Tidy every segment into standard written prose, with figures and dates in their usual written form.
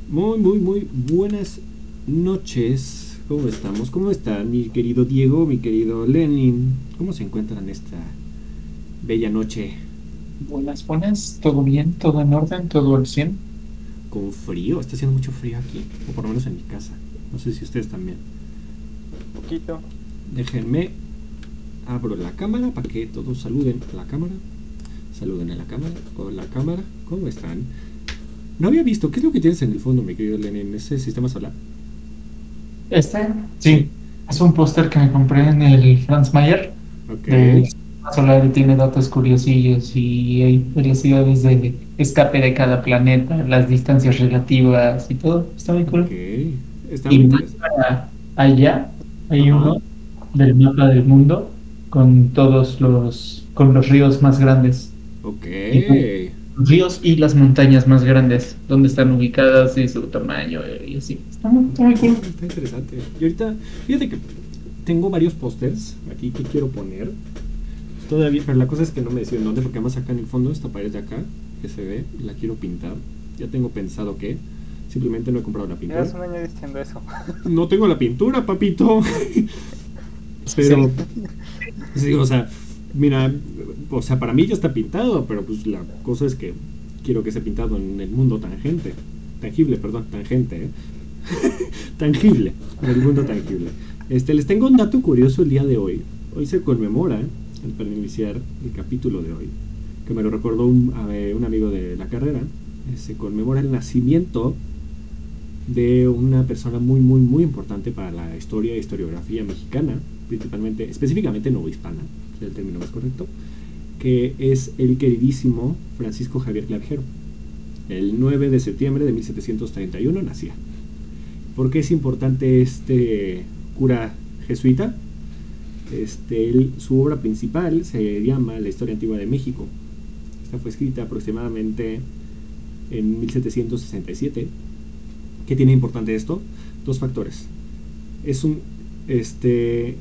Muy buenas noches. ¿Cómo estamos? ¿Cómo está mi querido Diego, mi querido Lenin? ¿Cómo se encuentran esta bella noche? Buenas, buenas, todo bien, todo en orden, todo al 100. Con frío, está haciendo mucho frío aquí, o por lo menos en mi casa. No sé si ustedes también. Poquito. Déjenme, abro la cámara para que todos saluden a la cámara. Saluden a la cámara. Hola cámara, ¿cómo están? No había visto, ¿qué es lo que tienes en el fondo, mi querido Lenin? ¿Ese sistema solar? Este, Sí. sí, es un póster que me compré en el Franz Mayer Ok, de sistema solar y tiene datos curiosillos y hay velocidades de escape de cada planeta, las distancias relativas y todo. Está muy ok. cool. Está muy Y más interesante. para allá hay Ajá. uno del mapa del mundo con con los ríos más grandes. Ok. Y los ríos y las montañas más grandes, dónde están ubicadas y su tamaño y así. Está muy cool. Está interesante. Y ahorita, fíjate que tengo varios pósters aquí que quiero poner. Todavía, pero la cosa es que no me decido en dónde, porque además acá en el fondo, esta pared de acá, que se ve, la quiero pintar. Ya tengo pensado que simplemente no he comprado la pintura. Llevas un año diciendo eso. No tengo la pintura, papito. Sí, Pero, sí, o sea, mira, o sea, para mí ya está pintado, pero pues la cosa es que quiero que esté pintado en el mundo tangente. Tangible, perdón, tangente, ¿eh? Tangible, en el mundo tangible. Les tengo un dato curioso el día de hoy. Hoy se conmemora, para iniciar el capítulo de hoy, que me lo recordó un amigo de la carrera, se conmemora el nacimiento de una persona muy importante para la historia e historiografía mexicana, principalmente, específicamente novohispana, es el término más correcto, que es el queridísimo Francisco Javier Clavijero. El 9 de septiembre de 1731 nacía. ¿Por qué es importante este cura jesuita? Su obra principal se llama La Historia Antigua de México. Esta fue escrita aproximadamente en 1767. ¿Qué tiene importante esto? Dos factores. Es un,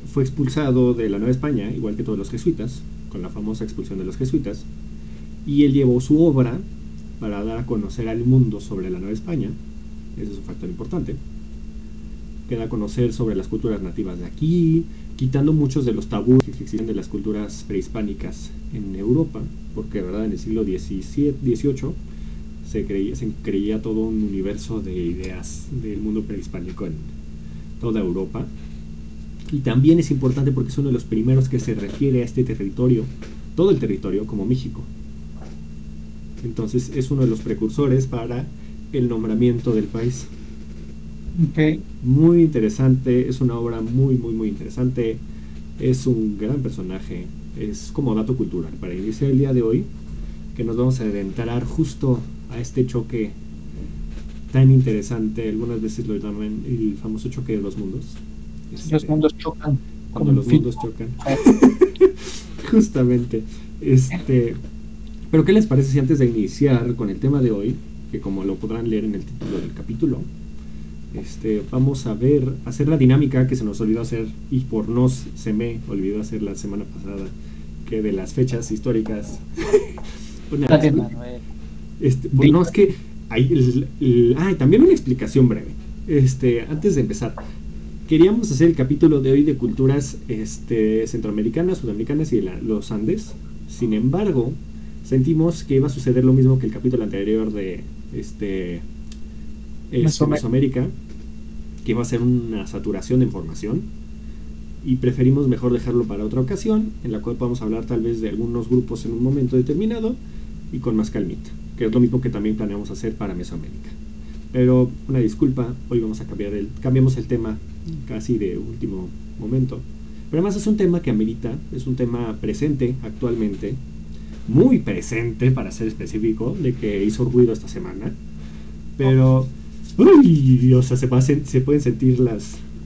fue expulsado de la Nueva España, igual que todos los jesuitas, con la famosa expulsión de los jesuitas, y él llevó su obra para dar a conocer al mundo sobre la Nueva España. Ese es un factor importante. Queda a conocer sobre las culturas nativas de aquí, quitando muchos de los tabúes que existen de las culturas prehispánicas en Europa, porque verdad en el siglo XVIII se creía todo un universo de ideas del mundo prehispánico en toda Europa. Y también es importante porque es uno de los primeros que se refiere a este territorio, todo el territorio, como México. Entonces es uno de los precursores para el nombramiento del país. ok. Muy interesante, es una obra muy interesante, es un gran personaje, es como dato cultural para iniciar el día de hoy, que nos vamos a adentrar justo a este choque tan interesante, algunas veces lo llaman el famoso choque de los mundos, Los mundos chocan cuando con los fin. mundos chocan, justamente, pero ¿qué les parece si antes de iniciar con el tema de hoy, que como lo podrán leer en el título del capítulo, vamos a hacer la dinámica que se nos olvidó hacer y por nos se me olvidó hacer la semana pasada, que de las fechas históricas. Una Está bien, disculpa. Manuel. Pues no, diga. es que hay también una explicación breve. Antes de empezar, queríamos hacer el capítulo de hoy de culturas centroamericanas, sudamericanas y de los Andes. Sin embargo, sentimos que iba a suceder lo mismo que el capítulo anterior de Mesoamérica. Mesoamérica, que va a ser una saturación de información y preferimos mejor dejarlo para otra ocasión en la cual podamos hablar tal vez de algunos grupos en un momento determinado y con más calmita, que es lo mismo que también planeamos hacer para Mesoamérica. Pero una disculpa, hoy vamos a cambiamos el tema casi de último momento. Pero además es un tema que amerita, es un tema presente actualmente, muy presente para ser específico, de que hizo ruido esta semana. Pero uy, o sea, se pueden sentir la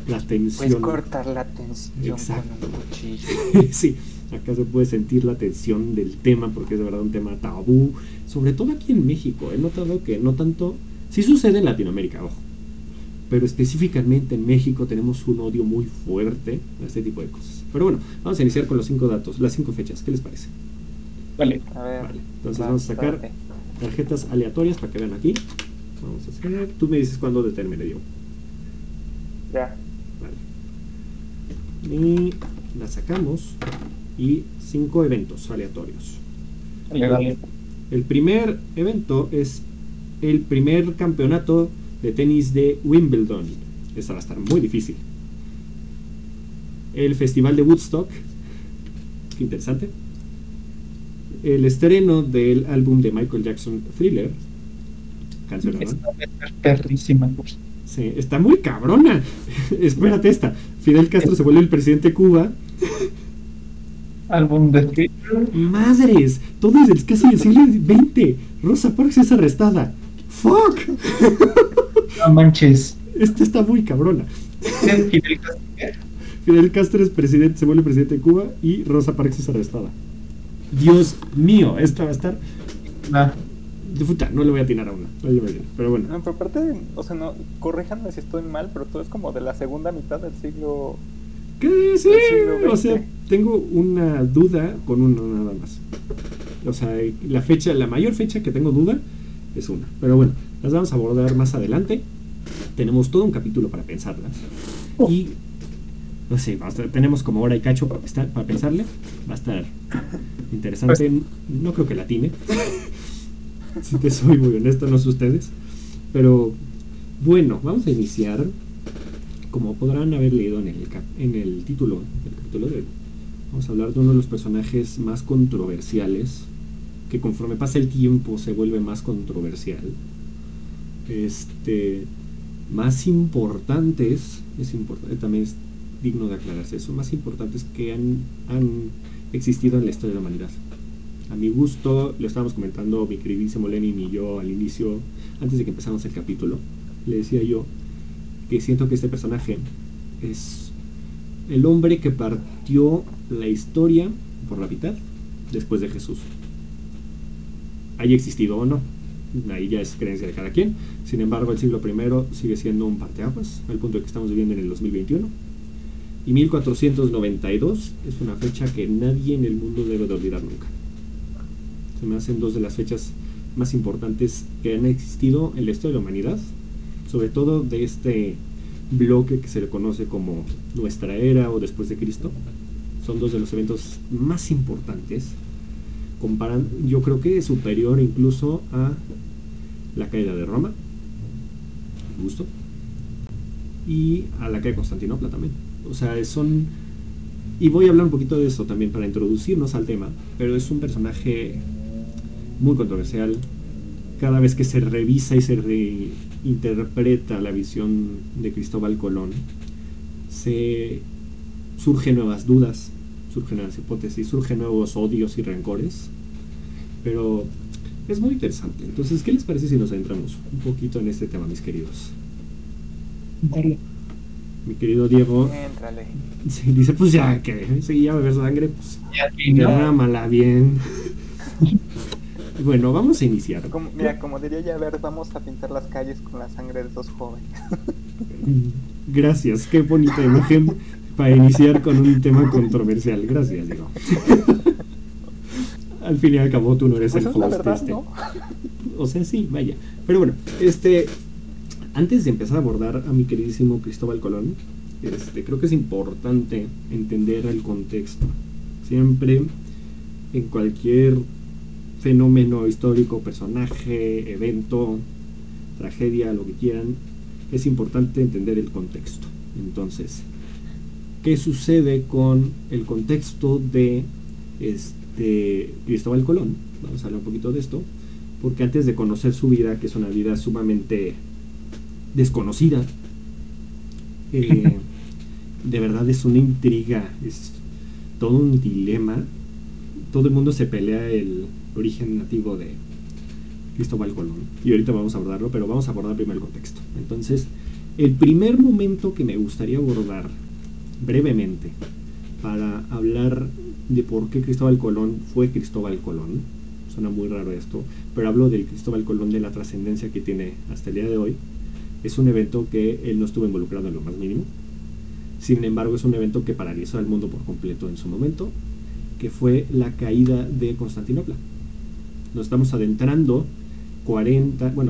Puedes tensión. cortar la tensión con Exacto. un cuchillo. Sí, acá se puede sentir la tensión del tema porque es de verdad un tema tabú, sobre todo aquí en México. He notado que no tanto, sí sucede en Latinoamérica, ojo, pero específicamente en México tenemos un odio muy fuerte a este tipo de cosas. Pero bueno, vamos a iniciar con los 5 datos, las 5 fechas, ¿qué les parece? Vale. A ver, Vale, entonces vas, vamos a sacar date. tarjetas aleatorias para que vean aquí. Vamos a hacer. Tú me dices cuándo determine, Diego. Ya. Vale. Y la sacamos. Y 5 eventos aleatorios. Dale. El primer evento es el primer campeonato de tenis de Wimbledon. Esta va a estar muy difícil. El festival de Woodstock. Qué interesante. El estreno del álbum de Michael Jackson, Thriller. Canción, ¿no? Esta va a estar perrísima. Sí, está muy cabrona. Espérate esta. Fidel Castro se vuelve el presidente de Cuba. Álbum de Thriller. Madres, todo es casi del siglo XX. Rosa Parks es arrestada. Fuck. No manches. Esta está muy cabrona. Fidel Castro. Fidel Castro es presidente, se vuelve presidente de Cuba y Rosa Parks es arrestada. Dios mío, esta va a estar. Ah, De puta, no le voy a atinar a una. No le voy a atinar, pero bueno. No, pero aparte, o sea, no, corríjanme si estoy mal, pero todo es como de la segunda mitad del siglo. ¿Qué? Sí, Del siglo o sea, XX. tengo una duda con uno nada más. O sea, la fecha, la mayor fecha que tengo duda es una. Pero bueno, las vamos a abordar más adelante. Tenemos todo un capítulo para pensarlas. Y, no sé, tenemos como hora y cacho para pensarle. Va a estar interesante. No creo que la atine. Si te soy muy honesto, no sé ustedes. Pero, bueno, vamos a iniciar. Como podrán haber leído en el título del capítulo de hoy, vamos a hablar de uno de los personajes más controversiales, que conforme pasa el tiempo se vuelve más controversial, más importantes, también es digno de aclararse eso, más importantes que han existido en la historia de la humanidad. A mi gusto, lo estábamos comentando mi queridísimo Lenin y yo al inicio, antes de que empezáramos el capítulo, le decía yo que siento que este personaje es el hombre que partió la historia por la mitad después de Jesús. Haya existido o no, ahí ya es creencia de cada quien. Sin embargo, el siglo I sigue siendo un parteaguas, al punto de que estamos viviendo en el 2021. Y 1492 es una fecha que nadie en el mundo debe de olvidar nunca. Se me hacen dos de las fechas más importantes que han existido en la historia de la humanidad, sobre todo de este bloque que se le conoce como nuestra era o después de Cristo. Son dos de los eventos más importantes, yo creo que es superior incluso a la caída de Roma, me gustó, y a la caída de Constantinopla también. O sea, y voy a hablar un poquito de eso también para introducirnos al tema, pero es un personaje muy controversial. Cada vez que se revisa y se reinterpreta la visión de Cristóbal Colón, surgen nuevas dudas, surgen nuevas hipótesis, surgen nuevos odios y rencores, pero es muy interesante. Entonces, ¿qué les parece si nos adentramos un poquito en este tema, mis queridos? dale. Mi querido Diego, Éntrale. sí, dice, pues ya que si ya beber sangre, pues Ya que no. derrámala bien. Bueno, vamos a iniciar. Mira, como diría ya, a ver, vamos a pintar las calles con la sangre de esos jóvenes. Gracias, qué bonita imagen para iniciar con un tema controversial. Gracias, Diego. Al fin y al cabo tú no eres Pues el es la host verdad, ¿no? O sea, sí, vaya. Pero bueno, antes de empezar a abordar a mi queridísimo Cristóbal Colón, creo que es importante entender el contexto. Siempre, en cualquier fenómeno histórico, personaje, evento, tragedia, lo que quieran, es importante entender el contexto. Entonces, ¿qué sucede con el contexto de Cristóbal Colón? Vamos a hablar un poquito de esto, porque antes de conocer su vida, que es una vida sumamente desconocida, de verdad es una intriga, es todo un dilema. Todo el mundo se pelea el origen nativo de Cristóbal Colón, y ahorita vamos a abordarlo, pero vamos a abordar primero el contexto. Entonces, el primer momento que me gustaría abordar brevemente para hablar de por qué Cristóbal Colón fue Cristóbal Colón, suena muy raro esto, pero hablo del Cristóbal Colón, de la trascendencia que tiene hasta el día de hoy. Es un evento que él no estuvo involucrado en lo más mínimo. Sin embargo, es un evento que paralizó al mundo por completo en su momento, que fue la caída de Constantinopla. Nos estamos adentrando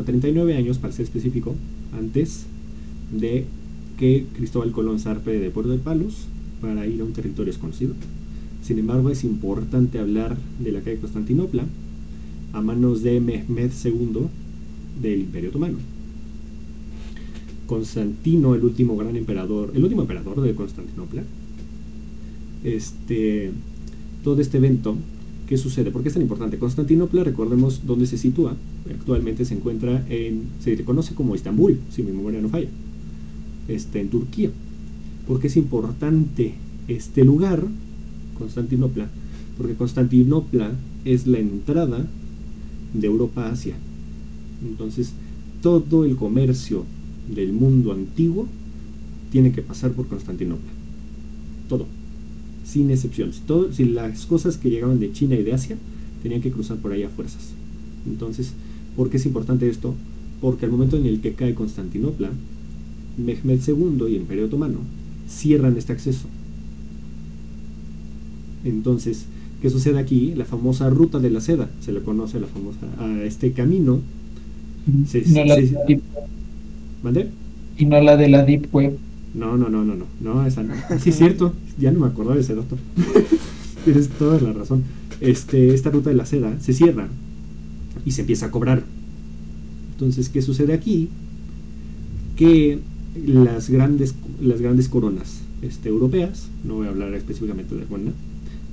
39 años para ser específico, antes de que Cristóbal Colón zarpe de Puerto de Palos para ir a un territorio desconocido. Sin embargo, es importante hablar de la caída de Constantinopla a manos de Mehmed II del Imperio Otomano. Constantino, el último emperador de Constantinopla, todo este evento, ¿qué sucede? ¿Por qué es tan importante? Constantinopla, recordemos dónde se sitúa. Actualmente se encuentra se le conoce como Estambul, si mi memoria no falla, en Turquía. ¿Por qué es importante este lugar, Constantinopla? Porque Constantinopla es la entrada de Europa a Asia. Entonces, todo el comercio del mundo antiguo tiene que pasar por Constantinopla. Todo, sin excepciones. Si las cosas que llegaban de China y de Asia tenían que cruzar por ahí a fuerzas. Entonces, ¿por qué es importante esto? Porque al momento en el que cae Constantinopla, Mehmed II y el Imperio Otomano cierran este acceso. Entonces, ¿qué sucede aquí? La famosa ruta de la seda, se le conoce a este camino. ¿Mande? Y no la de la Deep Web. No, esa no. Sí, es cierto, ya no me acordaba de ese dato. Tienes toda la razón. Esta ruta de la seda se cierra y se empieza a cobrar. Entonces, ¿qué sucede aquí? Que las grandes coronas europeas, no voy a hablar específicamente de alguna,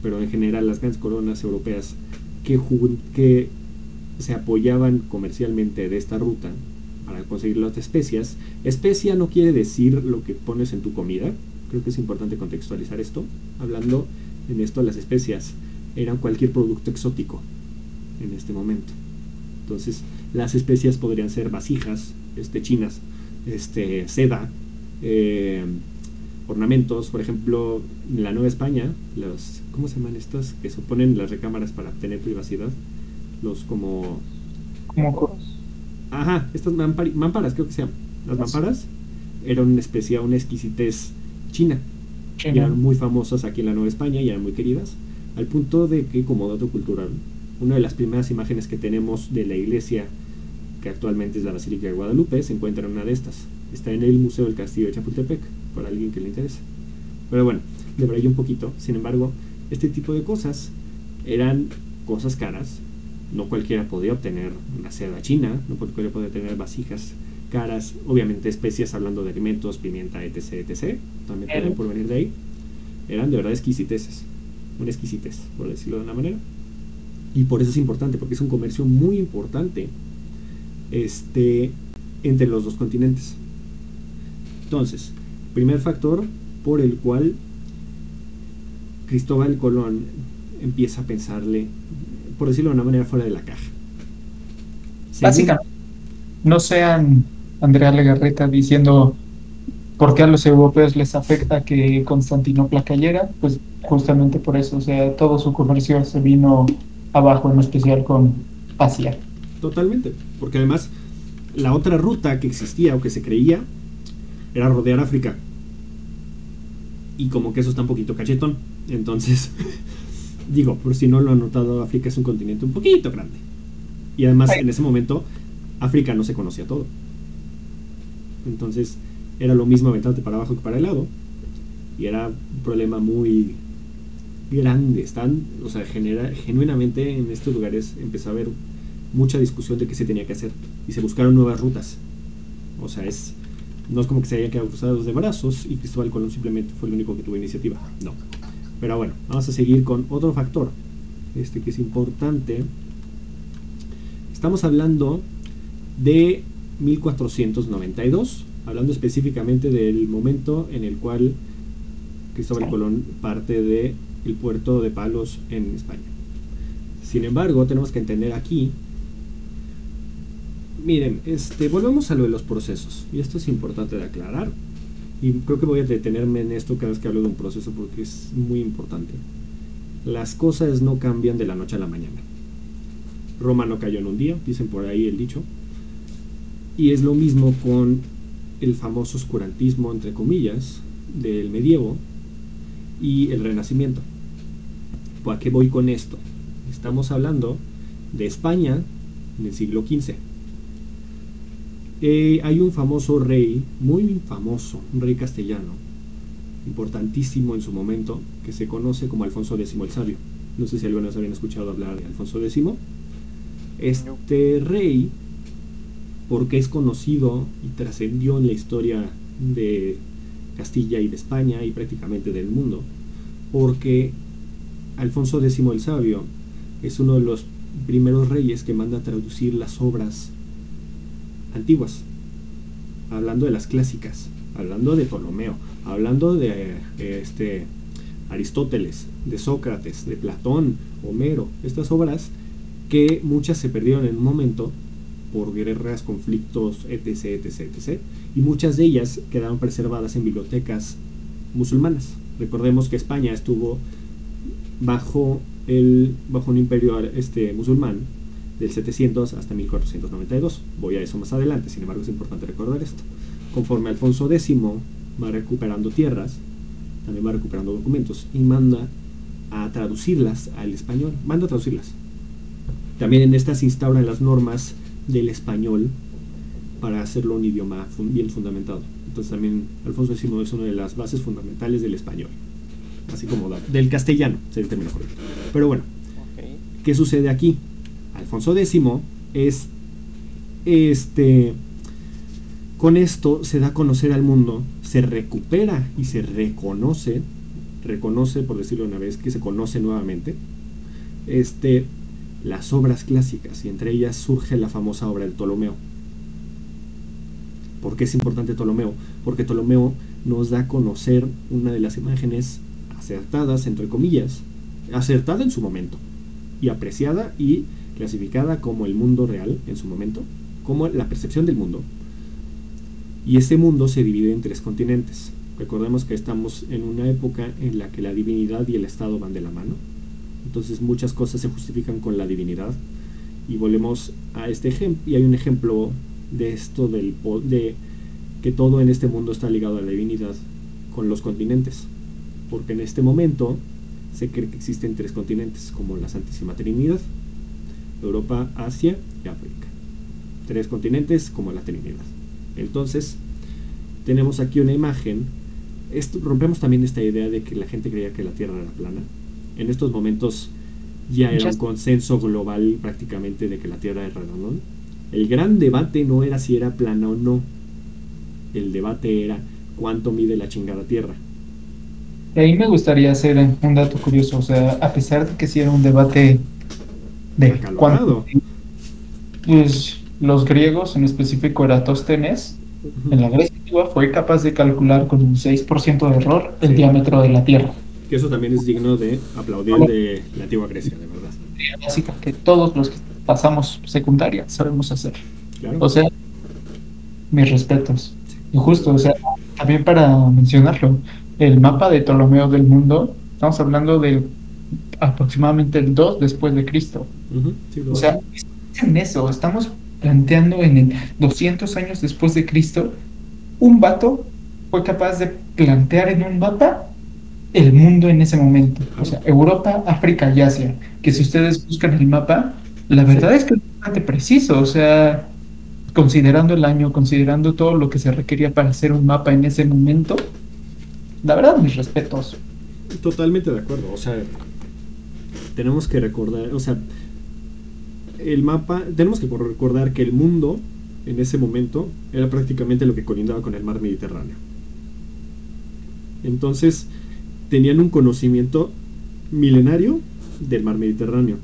pero en general las grandes coronas europeas que se apoyaban comercialmente de esta ruta para conseguir las especias. Especia no quiere decir lo que pones en tu comida, creo que es importante contextualizar esto. Hablando en esto, las especias eran cualquier producto exótico en este momento. Entonces, las especias podrían ser vasijas chinas, seda, ornamentos. Por ejemplo, en la Nueva España, ¿cómo se llaman estas? Que se ponen las recámaras para tener privacidad. Ajá, estas mamparas, creo que se llaman. Las mamparas eran una exquisitez china. Y eran muy famosas aquí en la Nueva España y eran muy queridas, al punto de que, como dato cultural, una de las primeras imágenes que tenemos de la iglesia, que actualmente es la Basílica de Guadalupe, se encuentra en una de estas. Está en el Museo del Castillo de Chapultepec, para alguien que le interese. Pero bueno, debrayé un poquito. Sin embargo, este tipo de cosas eran cosas caras. No cualquiera podía obtener una seda china, no cualquiera podía tener vasijas caras, obviamente especias, hablando de alimentos, pimienta, etc, también podían provenir de ahí. Eran de verdad exquisiteces, una exquisitez, por decirlo de una manera. Y por eso es importante, porque es un comercio muy importante entre los dos continentes. Entonces, primer factor por el cual Cristóbal Colón empieza a pensarle, por decirlo de una manera, fuera de la caja. Básicamente, no sean Andrea Legarreta diciendo por qué a los europeos les afecta que Constantinopla cayera, pues justamente por eso, o sea, todo su comercio se vino abajo, en especial con Asia. Totalmente, porque además la otra ruta que existía o que se creía era rodear África, y como que eso está un poquito cachetón. Entonces digo, por si no lo han notado, África es un continente un poquito grande, y además en ese momento África no se conocía todo. Entonces era lo mismo aventarte para abajo que para el lado, y era un problema muy grande. Genuinamente en estos lugares empezó a haber mucha discusión de qué se tenía que hacer, y se buscaron nuevas rutas. O sea, no es como que se hayan quedado cruzados de brazos y Cristóbal Colón simplemente fue el único que tuvo iniciativa, no. Pero bueno, vamos a seguir con otro factor que es importante. Estamos hablando de 1492, hablando específicamente del momento en el cual Cristóbal Colón parte del puerto de Palos en España. Sin embargo, tenemos que entender aquí, miren, volvemos a lo de los procesos, y esto es importante de aclarar, y creo que voy a detenerme en esto cada vez que hablo de un proceso, porque es muy importante. Las cosas no cambian de la noche a la mañana. Roma no cayó en un día, dicen por ahí el dicho, y es lo mismo con el famoso oscurantismo, entre comillas, del medievo y el Renacimiento. ¿A qué voy con esto? Estamos hablando de España en el siglo XV, hay un famoso rey, muy famoso, un rey castellano, importantísimo en su momento, que se conoce como Alfonso X el Sabio. No sé si alguna vez habían escuchado hablar de Alfonso X. Este rey, porque es conocido y trascendió en la historia de Castilla y de España y prácticamente del mundo, porque Alfonso X el Sabio es uno de los primeros reyes que manda a traducir las obras antiguas, hablando de las clásicas, hablando de Ptolomeo, hablando de Aristóteles, de Sócrates, de Platón, Homero, estas obras que muchas se perdieron en un momento por guerras, conflictos, etc, y muchas de ellas quedaron preservadas en bibliotecas musulmanas. Recordemos que España estuvo bajo un imperio musulmán del 700 hasta 1492. Voy a eso más adelante, sin embargo es importante recordar esto. Conforme Alfonso X va recuperando tierras, también va recuperando documentos y manda a traducirlas al español, También en estas se instauran las normas del español para hacerlo un idioma bien fundamentado. Entonces también Alfonso X es una de las bases fundamentales del español, así como del castellano, sería el término correcto. Pero bueno, okay. ¿Qué sucede aquí? Alfonso X es con esto se da a conocer al mundo, se recupera y se reconoce, por decirlo una vez, que se conoce nuevamente, las obras clásicas, y entre ellas surge la famosa obra de Ptolomeo. ¿Por qué es importante Ptolomeo? Porque Ptolomeo nos da a conocer una de las imágenes acertadas, entre comillas, acertada en su momento, y apreciada y clasificada como el mundo real en su momento, como la percepción del mundo. Y este mundo se divide en 3 continentes. Recordemos que estamos en una época en la que la divinidad y el Estado van de la mano. Entonces muchas cosas se justifican con la divinidad. Y volvemos a este ejemplo, y hay un ejemplo de esto de que todo en este mundo está ligado a la divinidad con los continentes. Porque en este momento se cree que existen 3 continentes, como la Santísima Trinidad: Europa, Asia y África. 3 continentes como la Trinidad. Entonces tenemos aquí una imagen. Rompemos también esta idea de que la gente creía que la Tierra era plana. En estos momentos ya era un consenso global prácticamente de que la Tierra era redonda. El gran debate no era si era plana o no. El debate era cuánto mide la chingada Tierra. Y ahí me gustaría hacer un dato curioso. O sea, a pesar de que sí era un debate de cuánto, pues los griegos, en específico Eratóstenes, en la Grecia antigua, fue capaz de calcular con un 6% de error el diámetro de la Tierra. Que eso también es digno de aplaudir de la antigua Grecia, de verdad. Básica que todos los que pasamos secundaria sabemos hacer. Claro. O sea, mis respetos. Y justo, o sea, también para mencionarlo, el mapa de Ptolomeo del mundo, estamos hablando de aproximadamente el 2 después de Cristo. Sí, o sea, en eso, estamos planteando en el 200 años después de Cristo, un vato fue capaz de plantear en un mapa el mundo en ese momento. O sea, Europa, África y Asia, que si ustedes buscan el mapa, la verdad es que es bastante preciso. O sea, considerando el año, considerando todo lo que se requería para hacer un mapa en ese momento, la verdad, mis respetos. Totalmente de acuerdo. O sea, tenemos que recordar, o sea, el mapa, tenemos que recordar que el mundo en ese momento era prácticamente lo que colindaba con el mar Mediterráneo. Entonces tenían un conocimiento milenario del mar Mediterráneo.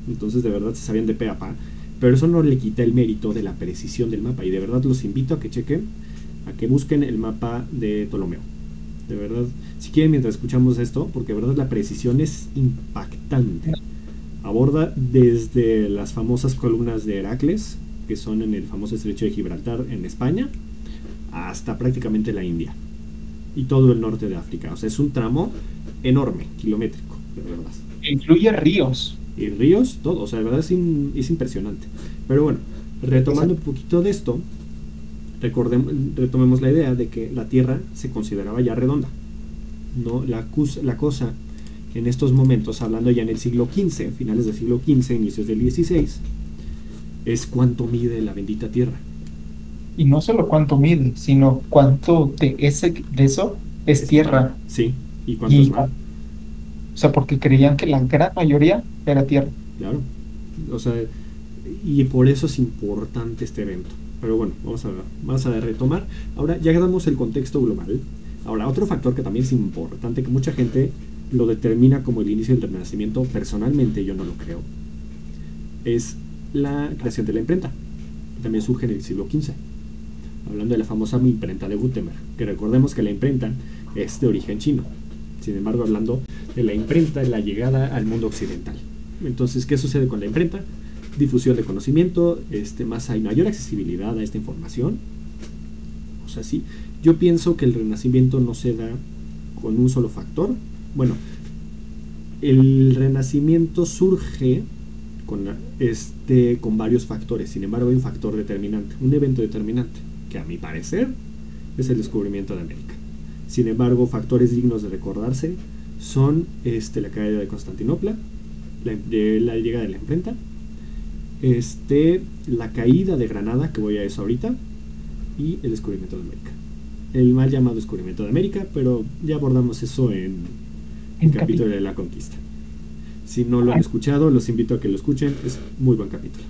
Entonces de verdad se sabían de pe a pa. Pero eso no le quita el mérito de la precisión del mapa. Y de verdad los invito a que chequen, a que busquen el mapa de Ptolomeo. De verdad, si quieren, mientras escuchamos esto, porque de verdad la precisión es impactante. Aborda desde las famosas columnas de Heracles, que son en el famoso estrecho de Gibraltar en España, hasta prácticamente la India y todo el norte de África. O sea, es un tramo enorme, kilométrico, de verdad. Incluye ríos. Y ríos, todo, o sea, de verdad es impresionante. Pero bueno, retomando un poquito de esto, retomemos la idea de que la Tierra se consideraba ya redonda. No, la cosa en estos momentos, hablando ya en el siglo XV, finales del siglo XV, inicios del XVI, es cuánto mide la bendita Tierra. y no solo cuánto mide, sino cuánto de eso es tierra. Sí, y cuánto es mar. O sea, porque creían que la gran mayoría era tierra. Claro. O sea, y por eso es importante este evento. Pero bueno, vamos a retomar. Ahora ya damos el contexto global. Ahora, otro factor que también es importante, que mucha gente lo determina como el inicio del Renacimiento, personalmente yo no lo creo, es la creación de la imprenta. También surge en el siglo XV. Hablando de la famosa imprenta de Gutenberg, que recordemos que la imprenta es de origen chino. Sin embargo, hablando de la imprenta, la llegada al mundo occidental. Entonces, ¿qué sucede con la imprenta? Difusión de conocimiento, hay mayor accesibilidad a esta información. O sea, sí, yo pienso que el Renacimiento no se da con un solo factor. Bueno, el Renacimiento surge con varios factores. Sin embargo, hay un factor determinante, un evento determinante, que a mi parecer es el descubrimiento de América. Sin embargo, factores dignos de recordarse son la caída de Constantinopla, la llegada de la imprenta, la caída de Granada, que voy a eso ahorita, y el descubrimiento de América. El mal llamado descubrimiento de América, pero ya abordamos eso en el capítulo de la conquista. Si no lo han escuchado, los invito a que lo escuchen, es muy buen capítulo.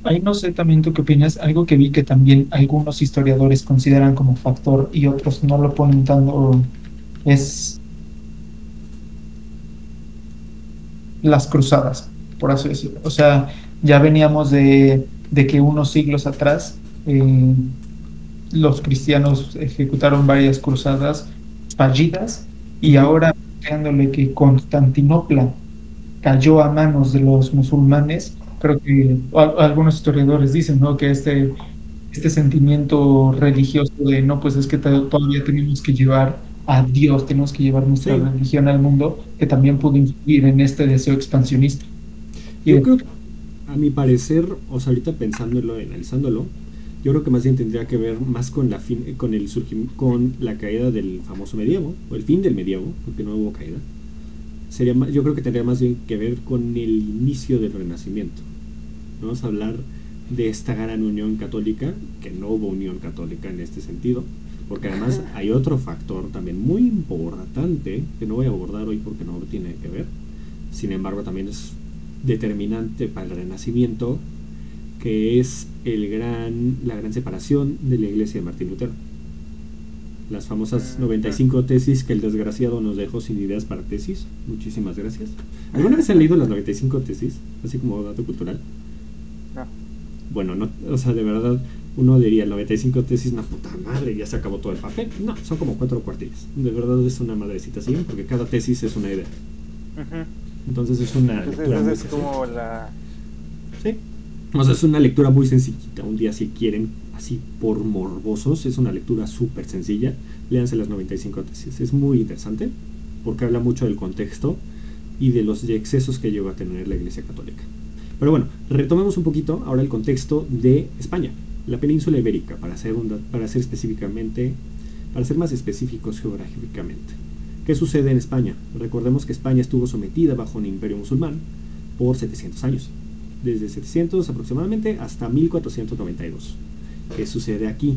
Ahí no sé también tú qué opinas, algo que vi que también algunos historiadores consideran como factor y otros no lo ponen tanto, es las cruzadas, por así decirlo. O sea, ya veníamos de que unos siglos atrás los cristianos ejecutaron varias cruzadas fallidas y ahora, creándole que Constantinopla cayó a manos de los musulmanes, creo que algunos historiadores dicen, ¿no?, que este sentimiento religioso de no, pues es que todavía tenemos que llevar a Dios, tenemos que llevar nuestra religión al mundo, que también pudo influir en este deseo expansionista. Yo creo que, a mi parecer, o sea, ahorita pensándolo, analizándolo, yo creo que más bien tendría que ver más con la caída del famoso medievo, o el fin del medievo, porque no hubo caída. Yo creo que tendría más bien que ver con el inicio del Renacimiento. Vamos a hablar de esta gran unión católica, que no hubo unión católica en este sentido, porque además hay otro factor también muy importante, que no voy a abordar hoy porque no tiene que ver, sin embargo también es determinante para el Renacimiento, que es la gran separación de la iglesia de Martín Lutero. Las famosas 95 tesis que el desgraciado nos dejó sin ideas para tesis. Muchísimas gracias. ¿Alguna vez han leído las 95 tesis? Así como dato cultural. No. Bueno, no, o sea, de verdad, uno diría 95 tesis, una puta madre, ya se acabó todo el papel. No, son como 4 cuartillas. De verdad es una madrecita así, porque cada tesis es una idea. Entonces es una lectura muy sencilla. Como la... Sí. O sea, es una lectura muy sencillita. Un día, si quieren, así por morbosos, es una lectura súper sencilla. Léanse las 95 tesis. Es muy interesante porque habla mucho del contexto y de los excesos que llegó a tener la Iglesia Católica. Pero bueno, retomemos un poquito ahora el contexto de España, la península ibérica, para ser más específicos geográficamente. ¿Qué sucede en España? Recordemos que España estuvo sometida bajo un imperio musulmán por 700 años. Desde 700 aproximadamente hasta 1492. ¿Qué sucede aquí?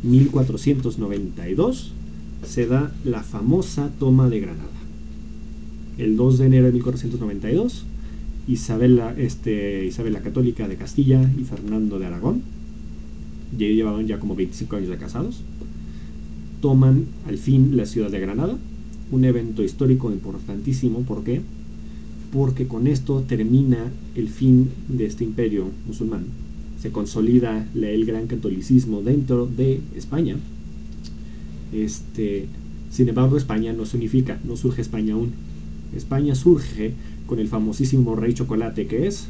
1492 se da la famosa toma de Granada. El 2 de enero de 1492, Isabel la Católica de Castilla y Fernando de Aragón, llevaban ya como 25 años de casados, toman al fin la ciudad de Granada, un evento histórico importantísimo. ¿Por qué? Porque con esto termina el fin de este imperio musulmán, se consolida el gran catolicismo dentro de España. Sin embargo, España no se unifica, no surge España aún. España surge con el famosísimo rey chocolate, que es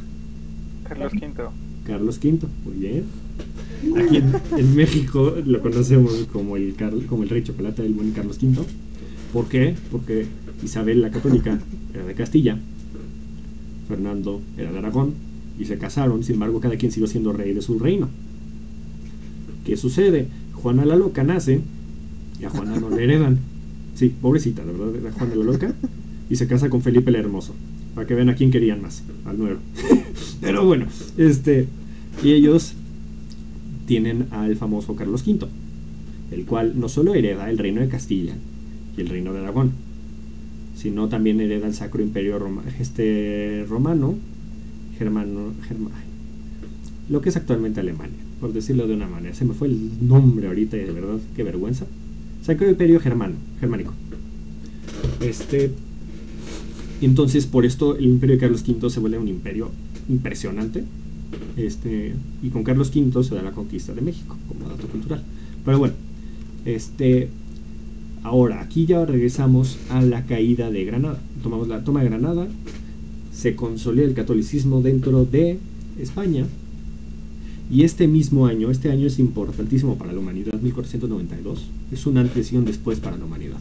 Carlos V. Carlos V, muy bien. Aquí en México lo conocemos como el rey chocolate, el buen Carlos V. ¿Por qué? Porque Isabel la Católica era de Castilla, Fernando era de Aragón, y se casaron. Sin embargo, cada quien siguió siendo rey de su reino. ¿Qué sucede? Juana la Loca nace y a Juana no le heredan. Sí, pobrecita, de verdad, era Juana la Loca, y se casa con Felipe el Hermoso, para que vean a quién querían más, al nuevo. Pero bueno, y ellos tienen al famoso Carlos V, el cual no solo hereda el reino de Castilla y el reino de Aragón, sino también hereda el Sacro Imperio Romano, lo que es actualmente Alemania, por decirlo de una manera. Se me fue el nombre ahorita y de verdad, qué vergüenza. Sacro Imperio Germánico. Entonces, por esto, el imperio de Carlos V se vuelve un imperio impresionante. Y con Carlos V se da la conquista de México, como dato cultural. Pero bueno, ahora, aquí ya regresamos a la caída de Granada. Tomamos la toma de Granada, se consolida el catolicismo dentro de España. Y este mismo año, este año es importantísimo para la humanidad, 1492, es un antes y un después para la humanidad.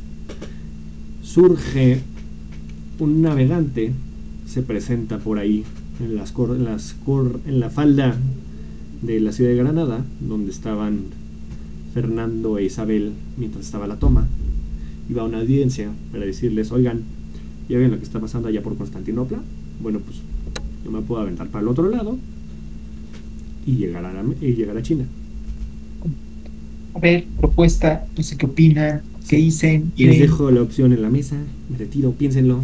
Surge un navegante, se presenta por ahí en la falda de la ciudad de Granada, donde estaban Fernando e Isabel mientras estaba la toma. Iba a una audiencia para decirles: oigan, ¿ya ven lo que está pasando allá por Constantinopla? Bueno, pues yo me puedo aventar para el otro lado y llegar a China. A ver, propuesta, no sé qué opinan, qué dicen. Y les dejo la opción en la mesa, me retiro, piénsenlo.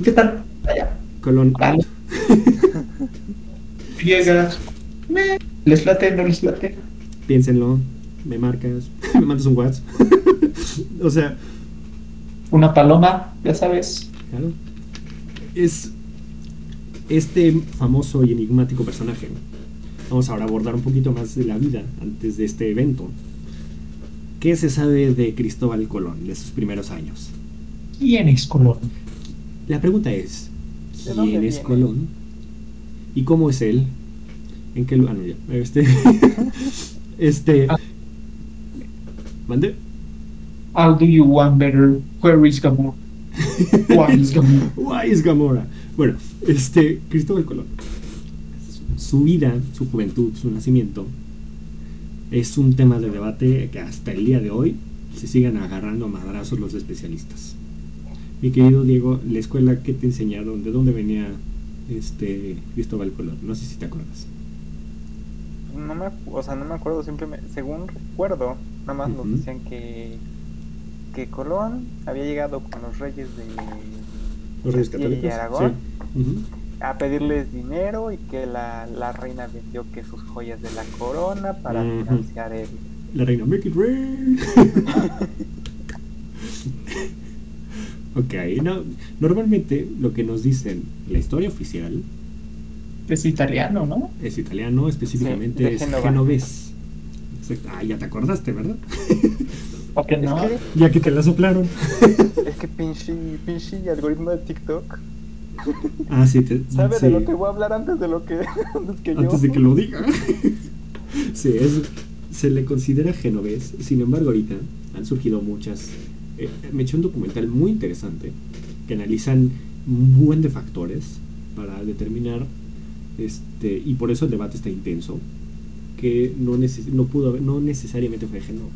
¿Qué tal? Allá. Colón. Vale. Llegas. ¿Les late? ¿No les late? Piénsenlo, me marcas, me mandas un WhatsApp. O sea, una paloma, ya sabes. Claro. Es este famoso y enigmático personaje. Vamos ahora a abordar un poquito más de la vida antes de este evento. ¿Qué se sabe de Cristóbal Colón, de sus primeros años? ¿Quién es Colón? La pregunta es: ¿quién es Colón? ¿Y cómo es él? ¿En qué lugar? Ah, no, ya. ¿Mande? How do you want better? Where is Gamora? Why is Gamora? Bueno, Cristóbal Colón, su vida, su juventud, su nacimiento es un tema de debate que hasta el día de hoy se siguen agarrando a madrazos los especialistas. Mi querido Diego, la escuela, ¿qué te enseñaron? ¿De dónde venía Cristóbal Colón? No sé si te acuerdas. No me acuerdo, simplemente, según recuerdo, nada más nos decían que Colón había llegado con los reyes católicos y Aragón, sí. A pedirles dinero, y que la reina vendió que sus joyas de la corona para financiar el... La reina, make it rain. Ok, no, normalmente lo que nos dicen la historia oficial es italiano, ¿no? Es italiano, específicamente sí, es genovés. Exacto. Ah, ya te acordaste, ¿verdad? ¿Por qué no? Ya que te la soplaron. Es que pinche algoritmo de TikTok. Ah, sí, ¿Sabe sí. de lo que voy a hablar antes de que lo diga? Sí, se le considera genovés. Sin embargo, ahorita han surgido muchas. Me eché un documental muy interesante que analizan un buen de factores para determinar, y por eso el debate está intenso, que no necesariamente fue de Génova.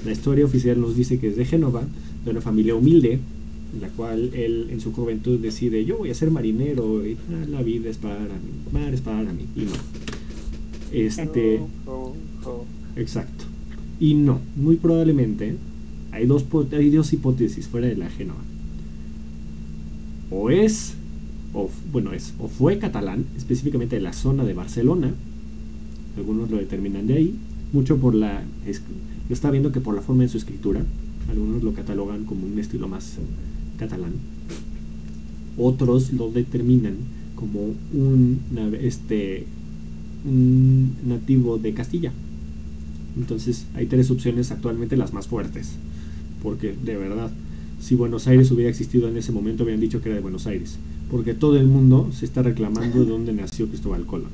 La historia oficial nos dice que es de Génova, de una familia humilde, en la cual él en su juventud decide: yo voy a ser marinero, y la vida es para mí, mar es para mí, y no. Exacto. Y no, muy probablemente hay dos hipótesis fuera de la Génova. O fue catalán, específicamente de la zona de Barcelona. Algunos lo determinan de ahí, mucho por lo está viendo que por la forma de su escritura, algunos lo catalogan como un estilo más catalán. Otros lo determinan como un nativo de Castilla. Entonces hay tres opciones actualmente, las más fuertes, porque de verdad, si Buenos Aires hubiera existido en ese momento, habrían dicho que era de Buenos Aires, porque todo el mundo se está reclamando de dónde nació Cristóbal Colón.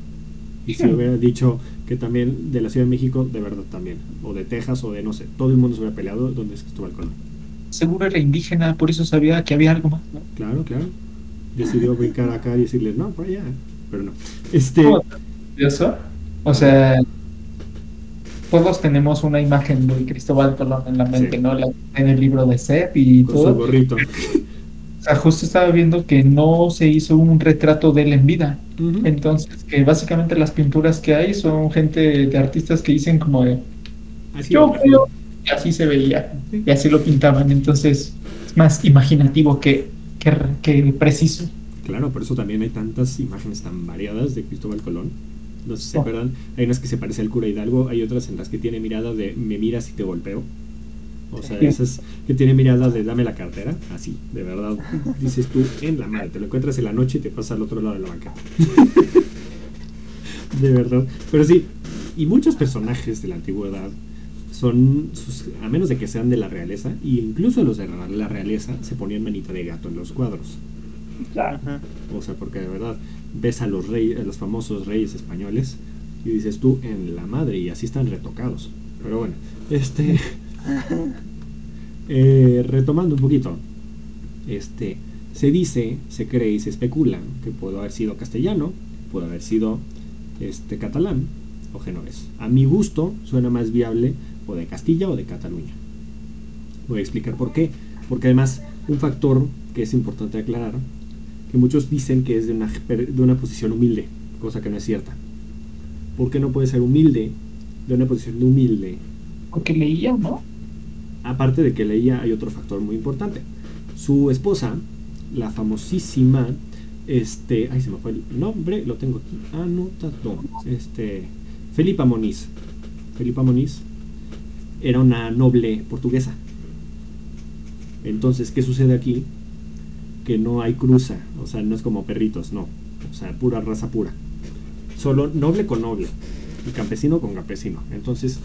Y si hubiera dicho que también de la Ciudad de México, de verdad también, o de Texas, o de no sé, todo el mundo se hubiera peleado dónde es Cristóbal Colón. Seguro era indígena, por eso sabía que había algo más, ¿no? Claro. Decidió brincar acá y decirles: no, por allá, pero no. ¿Eso? O sea, todos tenemos una imagen de Cristóbal Colón en la mente, sí, ¿no? En el libro de Seth y con todo. su gorrito. O sea, justo estaba viendo que no se hizo un retrato de él en vida. Ujú. Entonces, que básicamente las pinturas que hay son gente de artistas que dicen como de, Así yo era. creo que así se veía Sí. y así lo pintaban. Entonces, es más imaginativo que preciso. Claro, por eso también hay tantas imágenes tan variadas de Cristóbal Colón. No sé si se Oh, acuerdan, hay unas que se parece al cura Hidalgo, hay otras en las que tiene mirada de me miras y te golpeo. O sea, sí. esas que tiene mirada de dame la cartera, así, de verdad, dices tú en la madre, te lo encuentras en la noche y te pasa al otro lado de la banca. De verdad. Pero sí, y muchos personajes de la antigüedad a menos de que sean de la realeza, e incluso los de la realeza se ponían manita de gato en los cuadros. Claro. O sea, porque de verdad ves a los reyes, a los famosos reyes españoles y dices tú en la madre y así están retocados. Pero bueno, retomando un poquito, se dice, se cree y se especula que pudo haber sido castellano, pudo haber sido catalán o genovés. A mi gusto suena más viable o de Castilla o de Cataluña. Voy a explicar por qué. Porque además un factor que es importante aclarar, que muchos dicen que es de una posición humilde, cosa que no es cierta. ¿Por qué no puede ser humilde de una posición de humilde? Porque leía, ¿no? Aparte de que leía, hay otro factor muy importante. Su esposa, la famosísima, ay, se me fue el nombre, lo tengo aquí anotado, Felipa Moniz. Felipa Moniz era una noble portuguesa. Entonces, ¿qué sucede aquí? Que no hay cruza, o sea, no es como perritos, no. O sea, pura raza pura. Solo noble con noble y campesino con campesino. Entonces,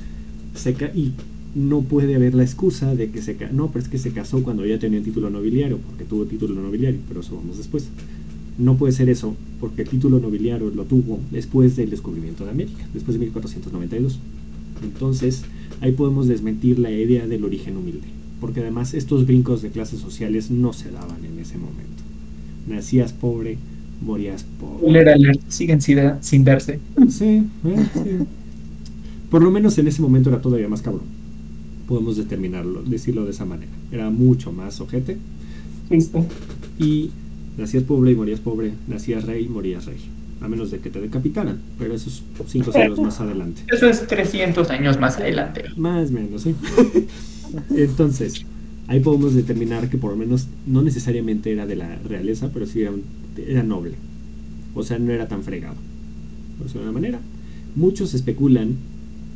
y no puede haber la excusa de que no, pero es que se casó cuando ya tenía título nobiliario, porque tuvo título nobiliario, pero eso vamos después. No puede ser eso, porque el título nobiliario lo tuvo después del descubrimiento de América, después de 1492. Entonces, ahí podemos desmentir la idea del origen humilde, porque además estos brincos de clases sociales no se daban en ese momento. Nacías pobre, morías pobre. Siguen sin verse. Sí, sí. Por lo menos en ese momento era todavía más cabrón. Podemos decirlo de esa manera. Era mucho más ojete. Listo. Y nacías pobre y morías pobre, nacías rey y morías rey. A menos de que te decapitaran, pero eso es 5 siglos más adelante. Eso es 300 años más adelante. Más o menos, ¿sí? Entonces, ahí podemos determinar que por lo menos no necesariamente era de la realeza, pero sí era noble. O sea, no era tan fregado. Por decirlo de una manera. Muchos especulan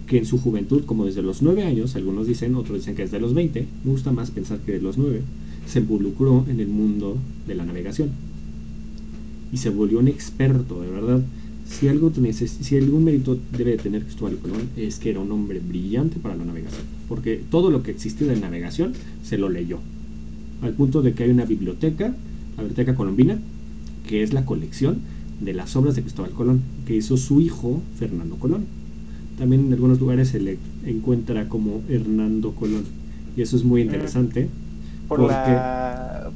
que en su juventud, como desde los 9 años, algunos dicen, otros dicen que desde los 20, me gusta más pensar que de los 9, se involucró en el mundo de la navegación. Y se volvió un experto, de verdad. Si algún mérito debe tener Cristóbal Colón, es que era un hombre brillante para la navegación. Porque todo lo que existía de navegación se lo leyó. Al punto de que hay una biblioteca, la Biblioteca Colombina, que es la colección de las obras de Cristóbal Colón, que hizo su hijo Fernando Colón. También en algunos lugares se le encuentra como Hernando Colón. Y eso es muy interesante. Por la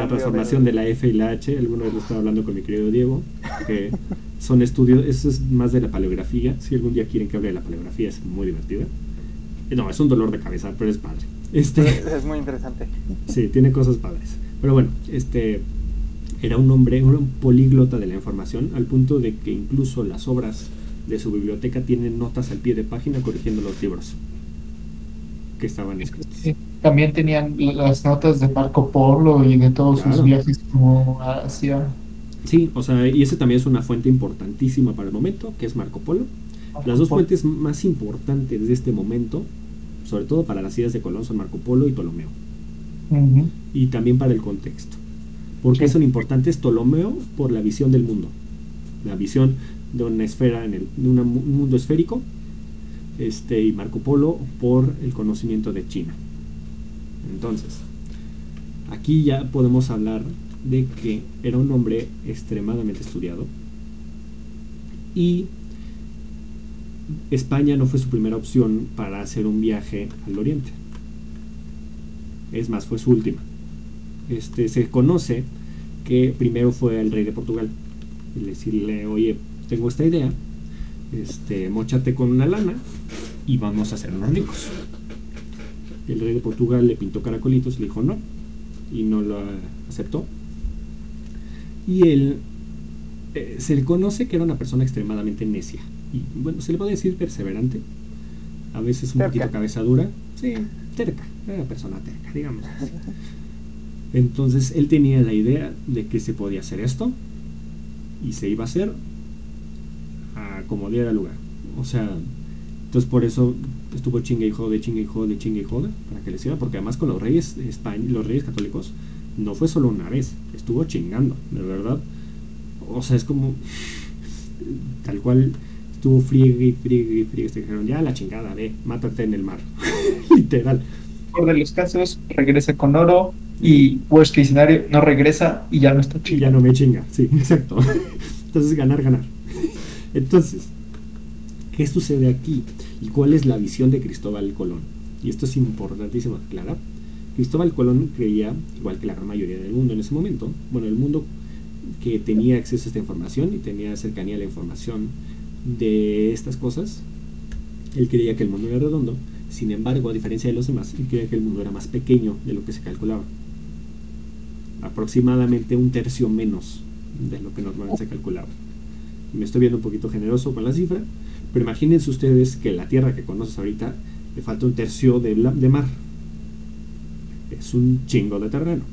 transformación de la F y la H. Alguna vez lo estaba hablando con mi querido Diego, que son estudios, eso es más de la paleografía. Si algún día quieren que hable de la paleografía, es muy divertida. No, es un dolor de cabeza, pero es padre. Es muy interesante. Sí, tiene cosas padres. Pero bueno, era un hombre, un políglota de la información, al punto de que incluso las obras de su biblioteca tienen notas al pie de página corrigiendo los libros que estaban escritos. Sí, también tenían las notas de Marco Polo y de todos sus viajes como hacia... Sí, o sea, y ese también es una fuente importantísima para el momento, que es Marco Polo. Las dos fuentes más importantes de este momento, sobre todo para las ideas de Colón, son Marco Polo y Ptolomeo. Y también para el contexto. ¿Por qué son importantes? Ptolomeo por la visión del mundo, la visión de una esfera, de un mundo esférico, y Marco Polo por el conocimiento de China. Entonces, aquí ya podemos hablar de que era un hombre extremadamente estudiado, y España no fue su primera opción para hacer un viaje al oriente. Es más, fue su última. Se conoce que primero fue el rey de Portugal y decirle, oye, tengo esta idea, móchate con una lana y vamos a hacernos ricos. El rey de Portugal le pintó caracolitos y le dijo no, y no lo aceptó. Y él se le conoce que era una persona extremadamente necia. Y bueno, se le puede decir perseverante, a veces un poquito cabeza dura. Sí, terca, era una persona terca, digamos. Entonces él tenía la idea de que se podía hacer esto y se iba a hacer a como diera lugar. O sea, entonces por eso estuvo chingue y jode para que le hiciera, porque además con los reyes los reyes católicos no fue solo una vez, estuvo chingando, de verdad. O sea, es como tal cual estuvo friegue, se dijeron, ya la chingada, mátate en el mar. Literal. Por de los casos, regresa con oro y worst case scenario, no regresa y ya no está chingando. Y ya no me chinga, sí, exacto. Entonces ganar. Entonces, ¿qué sucede aquí? ¿Y cuál es la visión de Cristóbal Colón? Y esto es importantísimo aclarar. Cristóbal Colón creía, igual que la gran mayoría del mundo en ese momento, bueno, el mundo que tenía acceso a esta información y tenía cercanía a la información de estas cosas, él creía que el mundo era redondo. Sin embargo, a diferencia de los demás, él creía que el mundo era más pequeño de lo que se calculaba, aproximadamente un tercio menos de lo que normalmente se calculaba. Me estoy viendo un poquito generoso con la cifra, pero imagínense ustedes que la Tierra que conoces ahorita le falta un tercio de mar. Es un chingo de terreno.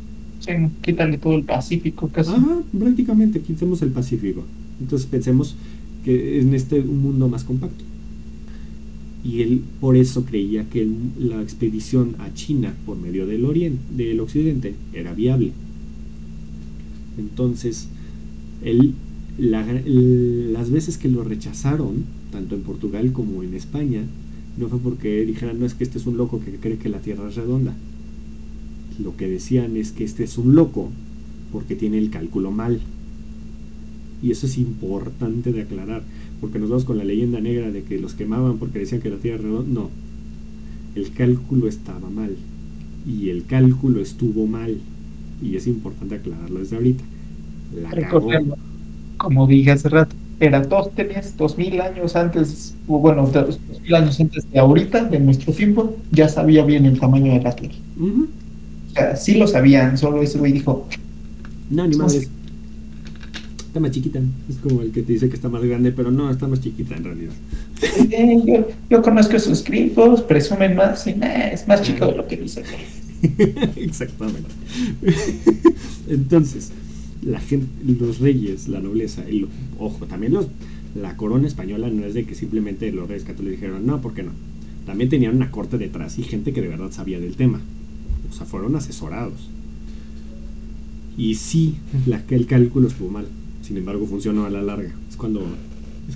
Sí, quítale todo el Pacífico casi. Ajá, prácticamente quitemos el Pacífico. Entonces pensemos que en un mundo más compacto. Y él por eso creía que la expedición a China por medio del occidente era viable. Entonces las veces que lo rechazaron, tanto en Portugal como en España, no fue porque dijeran, no, es que este es un loco que cree que la Tierra es redonda. Lo que decían es que este es un loco porque tiene el cálculo mal. Y eso es importante de aclarar, porque nos vamos con la leyenda negra de que los quemaban porque decían que la Tierra era redonda. No, el cálculo estaba mal y el cálculo estuvo mal, y es importante aclararlo desde ahorita. Recordarlo, como dije hace rato, Eratóstenes 2000 años antes, o bueno, 2000 años antes de ahorita, de nuestro tiempo, ya sabía bien el tamaño de la Tierra. O sea, sí lo sabían, solo ese güey dijo, no, ni madres, está más chiquita. Es como el que te dice que está más grande, pero no, está más chiquita en realidad. Yo conozco sus gringos, presumen más y es más chico de lo que dicen. Exactamente. Entonces, la gente, los reyes, la nobleza, ojo, también la corona española no es de que simplemente los reyes católicos dijeron, no, ¿por qué no? También tenían una corte detrás y gente que de verdad sabía del tema. O sea, fueron asesorados. Y sí, el cálculo estuvo mal. Sin embargo, funcionó a la larga. Es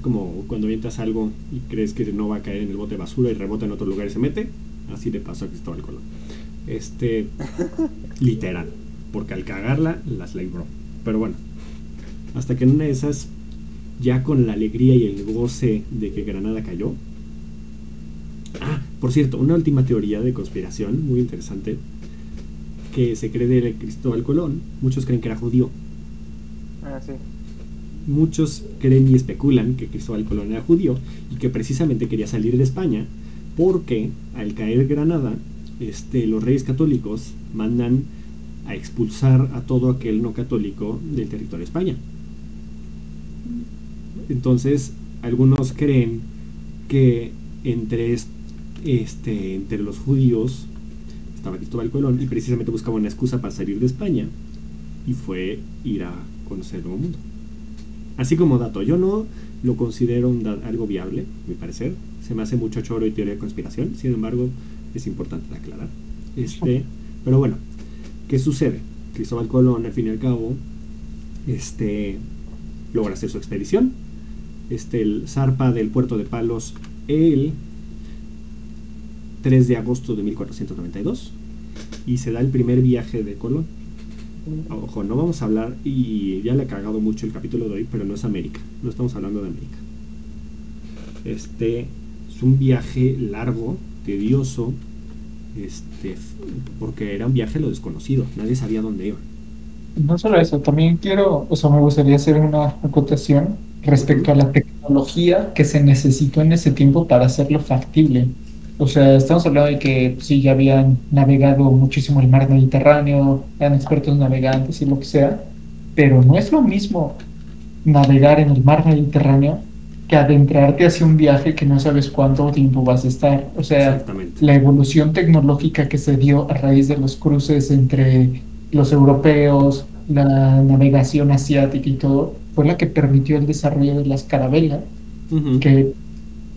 como cuando avientas algo y crees que no va a caer en el bote de basura y rebota en otro lugar y se mete. Así le pasó a Cristóbal Colón. Literal. Porque al cagarla, las libró. Pero bueno, hasta que en una de esas, ya con la alegría y el goce de que Granada cayó. Por cierto, una última teoría de conspiración muy interesante que se cree de Cristóbal Colón. Muchos creen que era judío. Sí. Muchos creen y especulan que Cristóbal Colón era judío y que precisamente quería salir de España porque al caer Granada, los reyes católicos mandan a expulsar a todo aquel no católico del territorio de España. Entonces, algunos creen que entre los judíos estaba Cristóbal Colón y precisamente buscaba una excusa para salir de España y fue ir a conocer el nuevo mundo. Así como dato, yo no lo considero algo viable, a mi parecer. Se me hace mucho choro y teoría de conspiración, sin embargo, es importante de aclarar. Pero bueno, ¿qué sucede? Cristóbal Colón, al fin y al cabo, logra hacer su expedición. El zarpa del puerto de Palos el 3 de agosto de 1492 y se da el primer viaje de Colón. Ojo, no vamos a hablar, y ya le he cagado mucho el capítulo de hoy, pero no es América, no estamos hablando de América. Es un viaje largo, tedioso, porque era un viaje a lo desconocido, nadie sabía dónde iba. No solo eso, también me gustaría hacer una acotación respecto a la tecnología que se necesitó en ese tiempo para hacerlo factible. O sea, estamos hablando de que sí, ya habían navegado muchísimo el mar Mediterráneo, eran expertos navegantes y lo que sea, pero no es lo mismo navegar en el mar Mediterráneo que adentrarte hacia un viaje que no sabes cuánto tiempo vas a estar. O sea, Exactamente. la evolución tecnológica que se dio a raíz de los cruces entre los europeos, la navegación asiática y todo, fue la que permitió el desarrollo de las carabelas, Ujú. que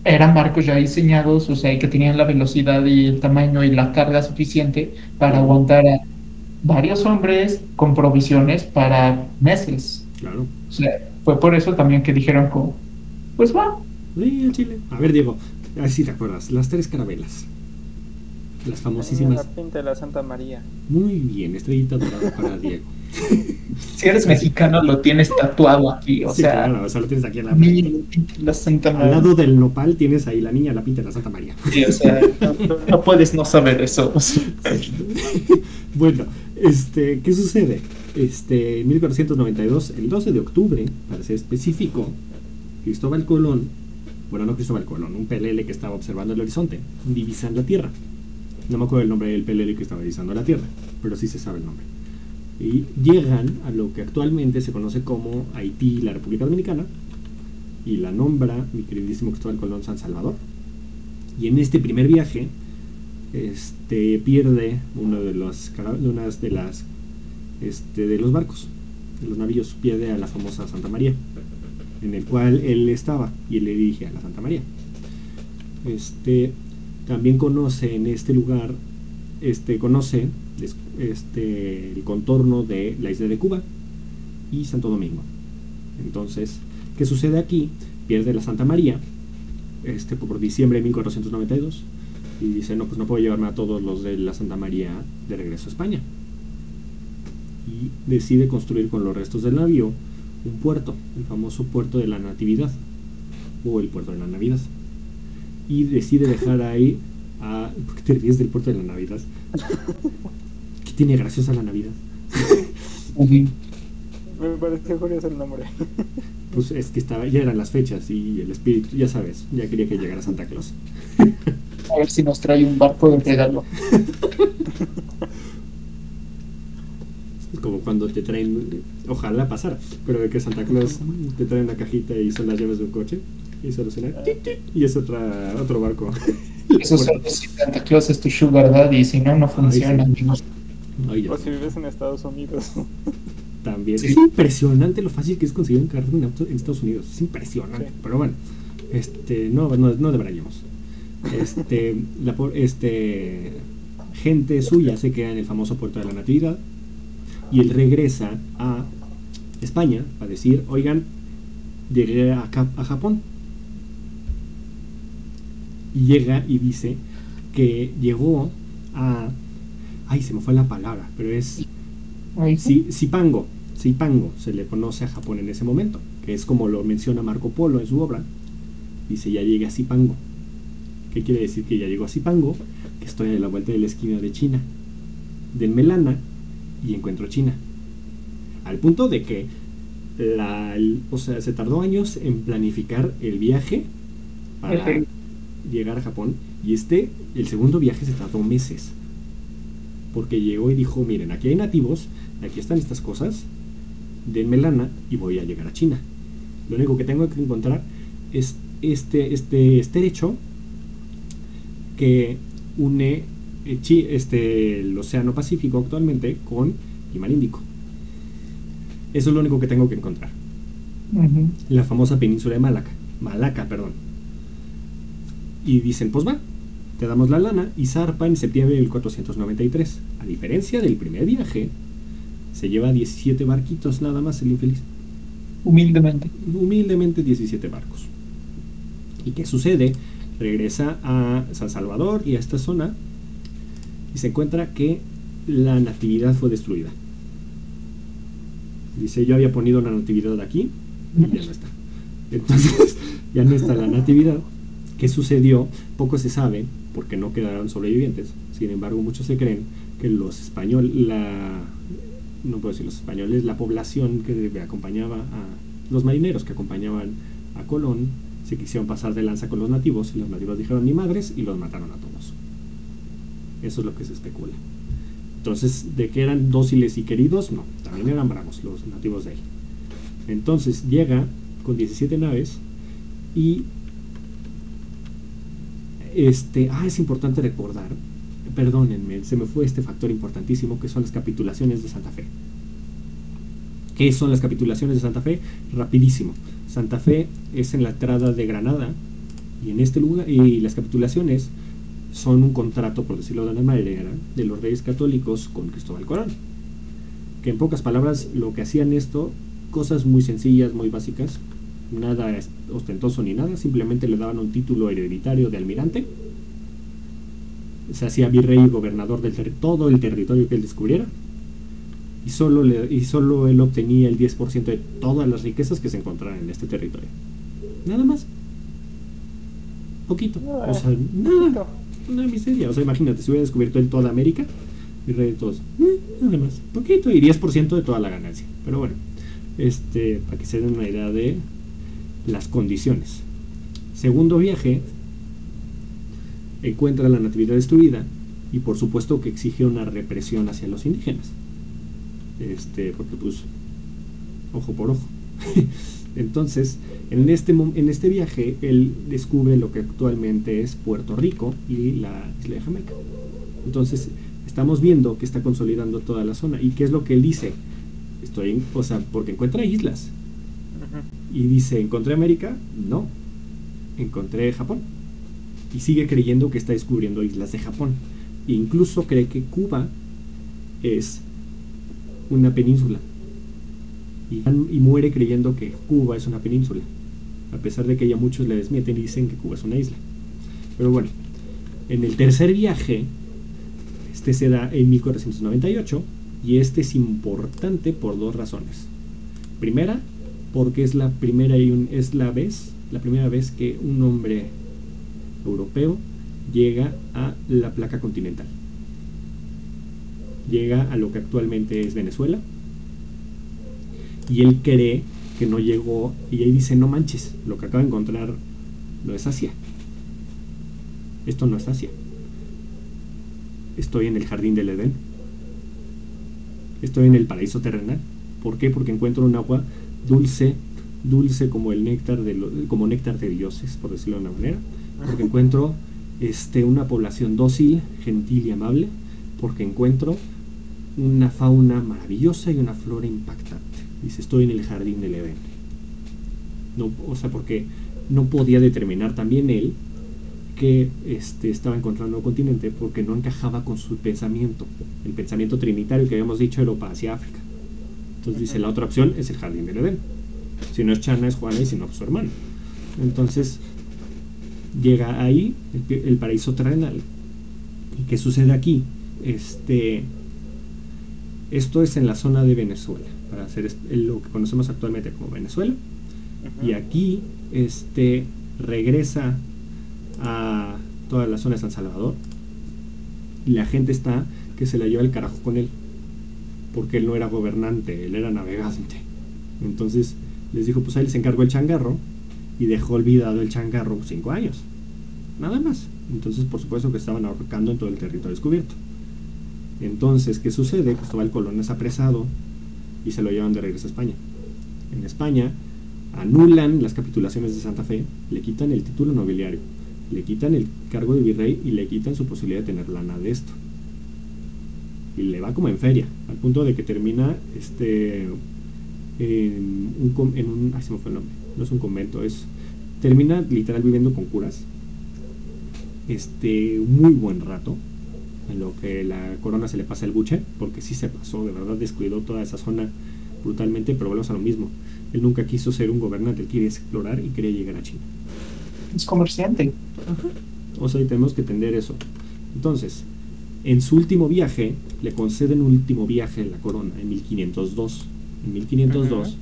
eran barcos ya diseñados, o sea, y que tenían la velocidad y el tamaño y la carga suficiente para Ujú. aguantar a varios hombres con provisiones para meses. Claro. O sea, fue por eso también que dijeron como, pues va. Sí, el Chile. A ver, Diego, a ver si te acuerdas. Las tres carabelas. Las La niña, la famosísimas. pinta de la Santa María. Muy bien, estrellita dorada para Diego. Si eres Así- mexicano, lo tienes tatuado aquí, o sí, sea, claro, o sea, lo tienes aquí a la niño, frente. la Santa Al María. lado del nopal tienes ahí la niña, la pinta de la Santa María. Sí, o sea, no puedes no saber eso. O sea, Bueno, ¿qué sucede? En 1492, el 12 de octubre, para ser específico, Cristóbal Colón, bueno, no Cristóbal Colón, un pelele que estaba observando el horizonte, divisan la Tierra. No me acuerdo el nombre del pelele que estaba divisando la Tierra, pero sí se sabe el nombre. Y llegan a lo que actualmente se conoce como Haití y la República Dominicana, y la nombra mi queridísimo Cristóbal Colón San Salvador. Y en este primer viaje, pierde uno de los de los barcos, de los navíos, pierde a la famosa Santa María, en el cual él estaba y él le dirige a la Santa María. También conoce en este lugar, conoce el contorno de la isla de Cuba y Santo Domingo. Entonces, ¿qué sucede aquí? Pierde la Santa María por diciembre de 1492 y dice, no, pues no puedo llevarme a todos los de la Santa María de regreso a España. Y decide construir con los restos del navío un puerto, el famoso puerto de la Natividad, o el puerto de la Navidad. Y decide dejar ahí a... ¿Por qué te ríes del puerto de la Navidad? ¿Qué tiene graciosa la Navidad? Me pareció curioso el nombre. Pues es que ya eran las fechas y el espíritu, ya sabes, ya quería que llegara Santa Claus. a ver si nos trae un barco de regalo. Es como cuando te traen, ojalá pasara, pero de que Santa Claus te trae una cajita y son las llaves de un coche y solo suena y es otro barco. Eso solo si Santa Claus es tu sugar daddy, si no, no funciona. Ay, Amigos. Ay, O si vives en Estados Unidos. también. Sí. Es impresionante lo fácil que es conseguir un carro en Estados Unidos. Es impresionante. Sí. Pero bueno, no deberíamos. Gente suya se queda en el famoso puerto de la Natividad y él regresa a España a decir, oigan, llegué a Japón. Y llega y dice que llegó a... Ay, se me fue la palabra, pero es... Zipango se le conoce a Japón en ese momento, que es como lo menciona Marco Polo en su obra. Dice, ya llegué a Zipango. ¿Qué quiere decir que ya llegó a Zipango? Que estoy a la vuelta de la esquina de China. Denme lana y encuentro China. Al punto de que se tardó años en planificar el viaje para llegar a Japón. Y el segundo viaje se tardó meses. Porque llegó y dijo, miren, aquí hay nativos, aquí están estas cosas, denme lana y voy a llegar a China. Lo único que tengo que encontrar es este estrecho que une el Océano Pacífico actualmente con el Mar Índico. Eso es lo único que tengo que encontrar. La famosa península de Malaca, perdón. Y dicen, pues va, te damos la lana, y zarpa en septiembre de 1493. A diferencia del primer viaje, se lleva 17 barquitos nada más el infeliz. Humildemente 17 barcos. ¿Y qué sucede? Regresa a San Salvador y a esta zona y se encuentra que la Natividad fue destruida. Dice, yo había ponido la Natividad aquí y ya no está. Entonces, ya no está la Natividad. ¿Qué sucedió? Poco se sabe porque no quedaron sobrevivientes. Sin embargo, muchos se creen que los españoles, no puedo decir los españoles, la población que acompañaba a los marineros que acompañaban a Colón se quisieron pasar de lanza con los nativos y los nativos dijeron ni madres y los mataron a todos. Eso es lo que se especula. Entonces, de que eran dóciles y queridos, no, también eran bravos los nativos de ahí. Entonces llega con 17 naves y es importante recordar, perdónenme, se me fue este factor importantísimo que son las capitulaciones de Santa Fe. ¿Qué son las capitulaciones de Santa Fe? Rapidísimo. Santa Fe es en la entrada de Granada y en este lugar, y las capitulaciones son un contrato, por decirlo de una manera, de los reyes católicos con Cristóbal Colón. Que en pocas palabras lo que hacían esto, cosas muy sencillas, muy básicas, nada ostentoso ni nada, simplemente le daban un título hereditario de almirante, se hacía virrey y gobernador de todo el territorio que él descubriera, y solo él obtenía el 10% de todas las riquezas que se encontraran en este territorio. Nada más. Poquito. O sea, nada. Una miseria. O sea, imagínate, si hubiera descubierto él toda América, virrey de todos. Nada más. Poquito. Y 10% de toda la ganancia. Pero bueno, para que se den una idea de las condiciones. Segundo viaje, encuentra la natividad destruida y por supuesto que exige una represión hacia los indígenas. Porque pues ojo por ojo. Entonces en este viaje él descubre lo que actualmente es Puerto Rico y la isla de Jamaica. Entonces estamos viendo que está consolidando toda la zona. ¿Y qué es lo que él dice? Porque encuentra islas y dice, ¿encontré América? No, encontré Japón. Y sigue creyendo que está descubriendo islas de Japón e incluso cree que Cuba es una península y muere creyendo que Cuba es una península, a pesar de que ya muchos le desmienten y dicen que Cuba es una isla. Pero bueno, en el tercer viaje, se da en 1498 y es importante por dos razones. Primera, porque es la primera vez que un hombre europeo llega a la placa continental. Llega a lo que actualmente es Venezuela y él cree que no llegó y ahí dice, no manches, lo que acabo de encontrar no es Asia, esto no es Asia, estoy en el jardín del Edén, estoy en el paraíso terrenal. ¿Por qué? Porque encuentro un agua dulce como el néctar como néctar de dioses, por decirlo de una manera, porque encuentro una población dócil, gentil y amable, porque encuentro una fauna maravillosa y una flora impactante. Dice, estoy en el jardín del Edén. No, porque no podía determinar también él que estaba encontrando un continente porque no encajaba con su pensamiento, el pensamiento trinitario que habíamos dicho, Europa, Asia, África. Entonces dice, la otra opción es el jardín del Edén. Si no es Chana, es Juana, y si no, pues su hermano. Entonces llega ahí el paraíso terrenal. ¿Y qué sucede aquí? Esto es en la zona de Venezuela, para hacer lo que conocemos actualmente como Venezuela. Y aquí regresa a toda la zona de San Salvador y la gente está que se la lleva el carajo con él, porque él no era gobernante, él era navegante. Entonces les dijo, pues ahí les encargó el changarro y dejó olvidado el changarro 5 años, nada más. Entonces por supuesto que estaban ahorcando en todo el territorio descubierto. Entonces, ¿qué sucede? Cristóbal Colón es apresado y se lo llevan de regreso a España. En España anulan las capitulaciones de Santa Fe, le quitan el título nobiliario, le quitan el cargo de virrey y le quitan su posibilidad de tener lana de esto. Y le va como en feria, al punto de que termina se me fue el nombre, no es un convento, termina literal viviendo con curas muy buen rato, en lo que la corona se le pasa el buche, porque sí se pasó, de verdad descuidó toda esa zona brutalmente, pero volvemos a lo mismo. Él nunca quiso ser un gobernante, él quería explorar y quería llegar a China. Es comerciante. Ajá. O sea, y tenemos que entender eso. Entonces, en su último viaje, le conceden un último viaje de la corona, en 1502. En 1502,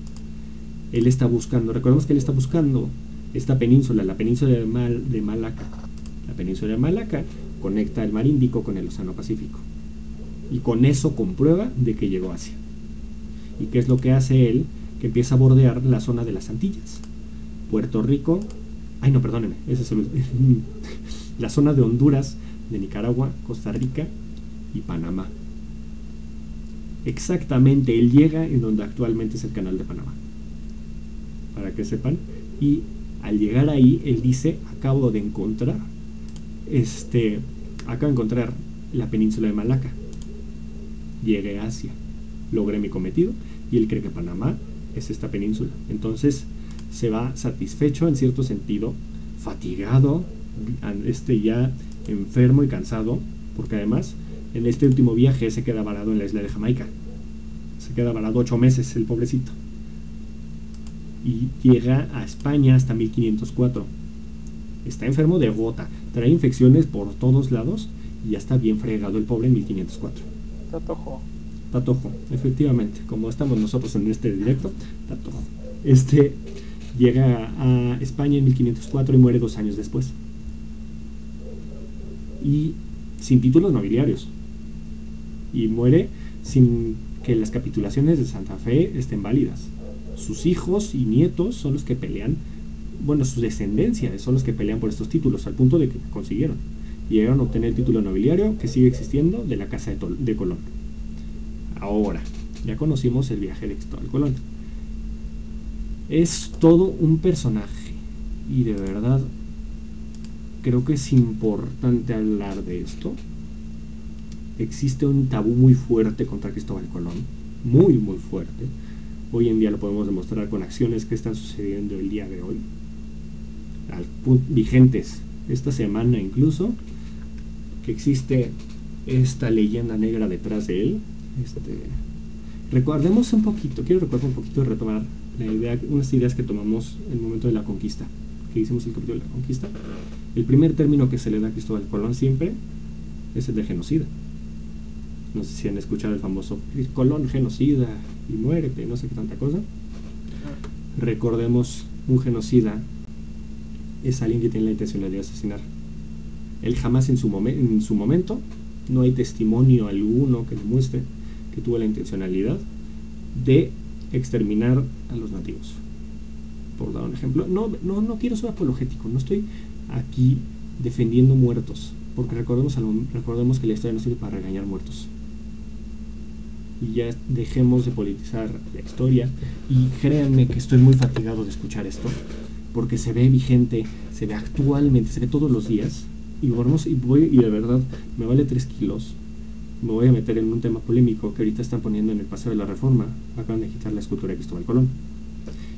él está buscando, recordemos que él está buscando esta península, la península de Malaca. La península de Malaca conecta el mar Índico con el Océano Pacífico. Y con eso comprueba de que llegó a Asia. ¿Y qué es lo que hace él? Que empieza a bordear la zona de las Antillas. Puerto Rico, Ay, no, perdónenme, ese es la zona de Honduras, de Nicaragua, Costa Rica y Panamá. Exactamente, él llega en donde actualmente es el canal de Panamá, para que sepan. Y al llegar ahí, él dice, acabo de encontrar la península de Malaca. Llegué a Asia, logré mi cometido, y él cree que Panamá es esta península. Entonces se va satisfecho en cierto sentido, fatigado, ya enfermo y cansado, porque además en este último viaje se queda varado en la isla de Jamaica. Se queda varado 8 meses el pobrecito. Y llega a España hasta 1504. Está enfermo de gota, trae infecciones por todos lados y ya está bien fregado el pobre en 1504. Tatojo, efectivamente, como estamos nosotros en este directo, Tatojo. Llega a España en 1504 y muere 2 años después. Y sin títulos nobiliarios. Y muere sin que las capitulaciones de Santa Fe estén válidas. Sus hijos y nietos son los que pelean, bueno, su descendencia son los que pelean por estos títulos, al punto de que consiguieron. Llegaron a obtener el título nobiliario que sigue existiendo de la casa de Colón. Ahora, ya conocimos el viaje de Cristóbal Colón. Es todo un personaje y de verdad creo que es importante hablar de esto. Existe un tabú muy fuerte contra Cristóbal Colón, muy muy fuerte. Hoy en día lo podemos demostrar con acciones que están sucediendo el día de hoy, vigentes esta semana incluso, que existe esta leyenda negra detrás de él. Recordemos un poquito, quiero recordar un poquito y retomar unas ideas que tomamos en el momento de la conquista, que hicimos el capítulo de la conquista. El primer término que se le da a Cristóbal Colón siempre es el de genocida. No sé si han escuchado el famoso Colón genocida y muérete, no sé qué tanta cosa. Recordemos, un genocida es alguien que tiene la intención de asesinar. Él jamás en su momento, no hay testimonio alguno que demuestre que tuvo la intencionalidad de exterminar a los nativos. Por dar un ejemplo, no quiero ser apologético, no estoy aquí defendiendo muertos, porque recordemos que la historia no sirve para regañar muertos. Y ya dejemos de politizar la historia, y créanme que estoy muy fatigado de escuchar esto, porque se ve vigente, se ve actualmente, se ve todos los días, y de verdad me vale 3 kilos. Me voy a meter en un tema polémico que ahorita están poniendo en el Paseo de la Reforma. Acaban de quitar la escultura de Cristóbal Colón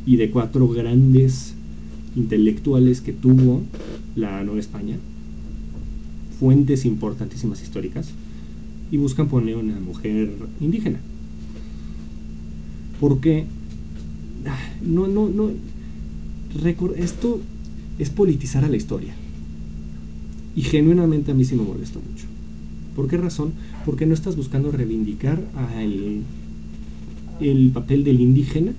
y de 4 grandes intelectuales que tuvo la Nueva España, fuentes importantísimas históricas, y buscan poner una mujer indígena. Porque esto es politizar a la historia, y genuinamente a mí sí me molesta mucho. ¿Por qué razón? Porque no estás buscando reivindicar el papel del indígena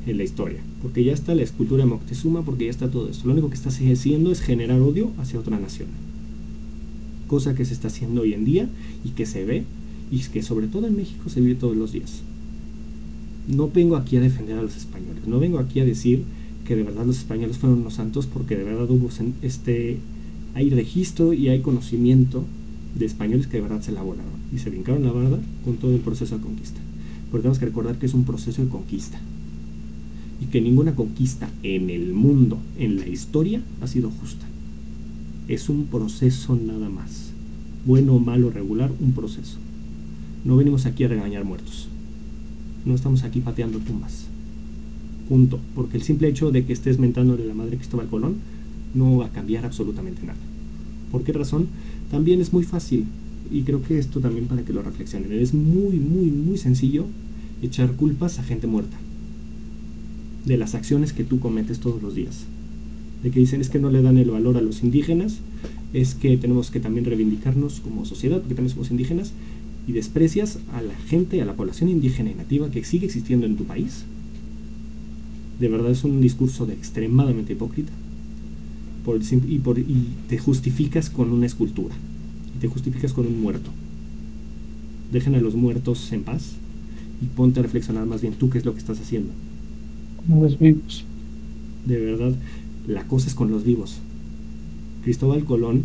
en la historia, porque ya está la escultura de Moctezuma, porque ya está todo esto. Lo único que estás haciendo es generar odio hacia otra nación, cosa que se está haciendo hoy en día y que se ve, y que sobre todo en México se vive todos los días. No vengo aquí a defender a los españoles, no vengo aquí a decir que de verdad los españoles fueron unos santos, porque de verdad hay registro y hay conocimiento de españoles que de verdad se la volaron y se brincaron la barda con todo el proceso de conquista. Pero tenemos que recordar que es un proceso de conquista, y que ninguna conquista en el mundo, en la historia, ha sido justa. Es un proceso nada más, bueno, malo, regular, un proceso. No venimos aquí a regañar muertos, no estamos aquí pateando tumbas, punto. Porque el simple hecho de que estés mentándole la madre a Cristóbal Colón no va a cambiar absolutamente nada. ¿Por qué razón? También es muy fácil, y creo que esto también para que lo reflexionen, es muy, muy, muy sencillo echar culpas a gente muerta de las acciones que tú cometes todos los días. De que dicen, es que no le dan el valor a los indígenas, es que tenemos que también reivindicarnos como sociedad porque también somos indígenas, y desprecias a la gente, a la población indígena y nativa que sigue existiendo en tu país. De verdad es un discurso extremadamente hipócrita. Y te justificas con una escultura, y te justificas con un muerto. Dejen a los muertos en paz y ponte a reflexionar más bien tú qué es lo que estás haciendo. Como los vivos. De verdad, La cosa es con los vivos. Cristóbal Colón,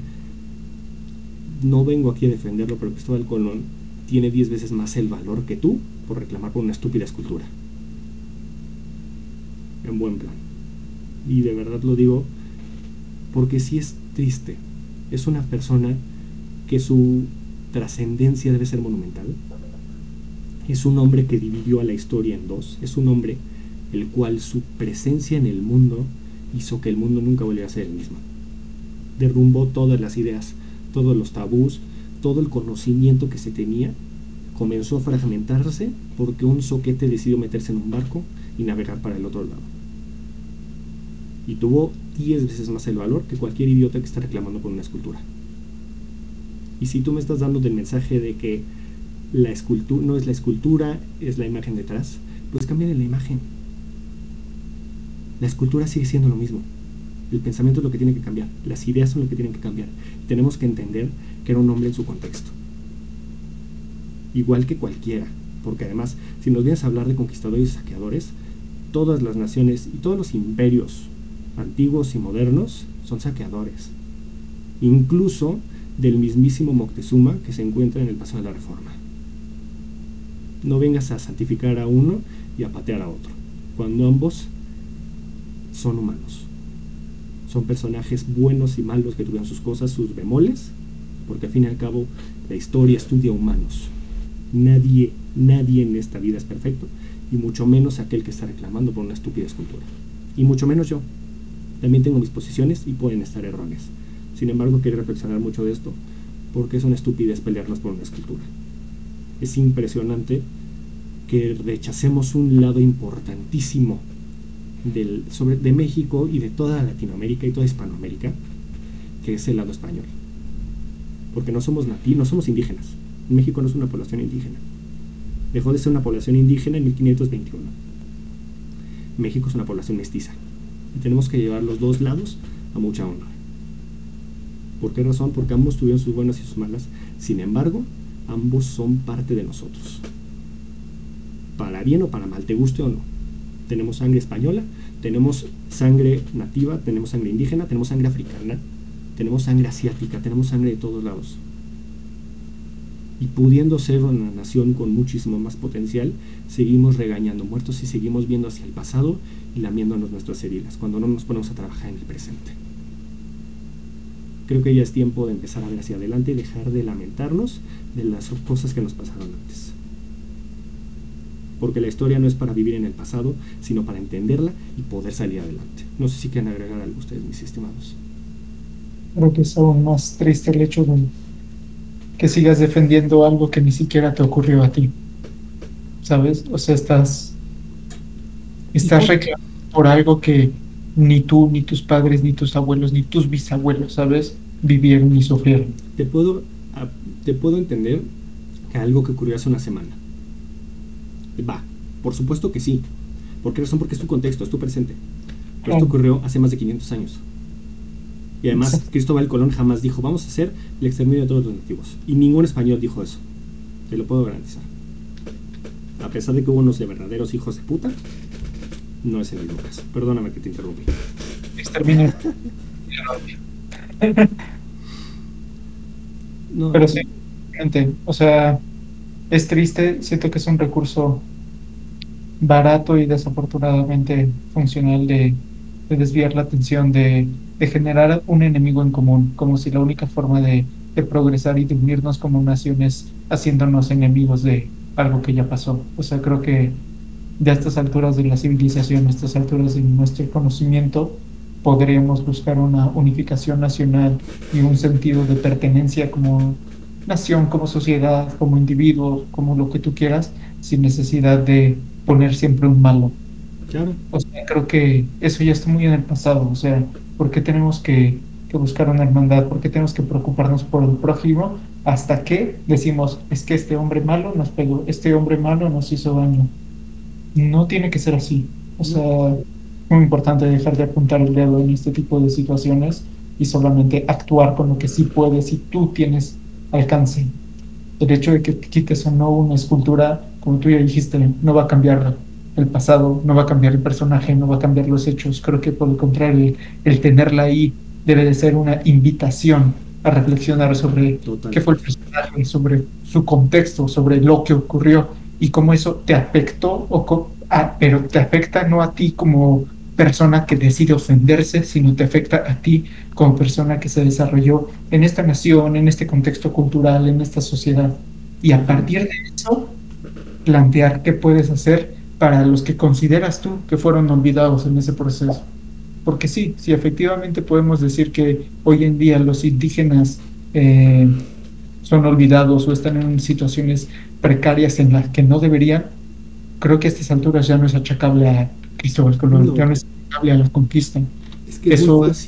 no vengo aquí a defenderlo, pero Cristóbal Colón tiene 10 veces más el valor que tú por reclamar por una estúpida escultura. En buen plan. Y de verdad lo digo porque sí es triste. Es una persona que su trascendencia debe ser monumental. Es un hombre que dividió a la historia en dos. Es un hombre el cual su presencia en el mundo hizo que el mundo nunca volviera a ser el mismo. Derrumbó todas las ideas, todos los tabús, todo el conocimiento que se tenía. Comenzó a fragmentarse porque un zoquete decidió meterse en un barco y navegar para el otro lado. Y tuvo 10 veces más el valor que cualquier idiota que está reclamando por una escultura. Y si tú me estás dando del mensaje de que la escultura no es la escultura, es la imagen detrás, pues cámbiale la imagen. La escultura sigue siendo lo mismo. El pensamiento es lo que tiene que cambiar, las ideas son lo que tienen que cambiar. Tenemos que entender que era un hombre en su contexto, igual que cualquiera, porque además, si nos vienes a hablar de conquistadores y saqueadores, todas las naciones y todos los imperios antiguos y modernos son saqueadores, incluso del mismísimo Moctezuma que se encuentra en el Paseo de la Reforma. No vengas a santificar a uno y a patear a otro, cuando ambos son humanos. Son personajes buenos y malos que tuvieron sus cosas, sus bemoles, porque al fin y al cabo la historia estudia humanos. Nadie en esta vida es perfecto, y mucho menos aquel que está reclamando por una estúpida escultura. Y mucho menos yo. También tengo mis posiciones y pueden estar erróneas. Sin embargo, quiero reflexionar mucho de esto, porque es una estupidez pelearnos por una escultura. Es impresionante que rechacemos un lado importantísimo de México y de toda Latinoamérica y toda Hispanoamérica, que es el lado español. Porque no somos no somos indígenas. México no es una población indígena. Dejó de ser una población indígena en 1521. México es una población mestiza. Y tenemos que llevar los dos lados a mucha honra. ¿Por qué razón? Porque ambos tuvieron sus buenas y sus malas. Sin embargo, ambos son parte de nosotros. Para bien o para mal, te guste o no. Tenemos sangre española, tenemos sangre nativa, tenemos sangre indígena, tenemos sangre africana, tenemos sangre asiática, tenemos sangre de todos lados. Y pudiendo ser una nación con muchísimo más potencial, seguimos regañando muertos y seguimos viendo hacia el pasado y lamiéndonos nuestras heridas, cuando no nos ponemos a trabajar en el presente. Creo que ya es tiempo de empezar a ver hacia adelante y dejar de lamentarnos de las cosas que nos pasaron antes. Porque la historia no es para vivir en el pasado, sino para entenderla y poder salir adelante. No sé si quieren agregar algo ustedes, mis estimados. Creo que es aún más triste el hecho de que sigas defendiendo algo que ni siquiera te ocurrió a ti, ¿sabes? O sea, estás reclamando por algo que ni tú, ni tus padres, ni tus abuelos, ni tus bisabuelos, ¿sabes? Vivieron y sufrieron. Te puedo entender que algo que ocurrió hace una semana. Va, por supuesto que sí. ¿Por qué razón? Porque es tu contexto, es tu presente. Pero esto ocurrió hace más de 500 años. Y además, Cristóbal Colón jamás dijo, vamos a hacer el exterminio de todos los nativos. Y ningún español dijo eso. Te lo puedo garantizar. A pesar de que hubo unos de verdaderos hijos de puta, no es el mismo caso. Perdóname que te interrumpí. Exterminio. No, pero sí, gente, o sea, es triste, siento que es un recurso barato y desafortunadamente funcional de desviar la atención, de generar un enemigo en común, como si la única forma de progresar y de unirnos como naciones haciéndonos enemigos de algo que ya pasó. O sea, creo que de estas alturas de la civilización, a estas alturas de nuestro conocimiento, podríamos buscar una unificación nacional y un sentido de pertenencia como nación, como sociedad, como individuo, como lo que tú quieras, sin necesidad de poner siempre un malo. Claro. O sea, creo que eso ya está muy en el pasado. O sea, ¿por qué tenemos que buscar una hermandad? ¿Por qué tenemos que preocuparnos por el prójimo? Hasta que decimos, es que este hombre malo nos pegó, este hombre malo nos hizo daño. No tiene que ser así. O sea, muy importante dejar de apuntar el dedo en este tipo de situaciones y solamente actuar con lo que sí puedes y tú tienes alcance. El hecho de que quites o no una escultura, como tú ya dijiste, no va a cambiar el pasado, no va a cambiar el personaje, no va a cambiar los hechos. Creo que por el contrario, el tenerla ahí debe de ser una invitación a reflexionar sobre qué fue el Totalmente. personaje, sobre su contexto, sobre lo que ocurrió y cómo eso te afectó, pero te afecta no a ti como persona que decide ofenderse, sino te afecta a ti como persona que se desarrolló en esta nación, en este contexto cultural, en esta sociedad. Y a Ujú. partir de eso, plantear qué puedes hacer para los que consideras tú que fueron olvidados en ese proceso. Porque sí, sí, efectivamente podemos decir que hoy en día los indígenas son olvidados o están en situaciones precarias en las que no deberían. Creo que a estas alturas ya no es achacable a Cristóbal Colón, ya No, no es achacable a la conquista. es que Eso es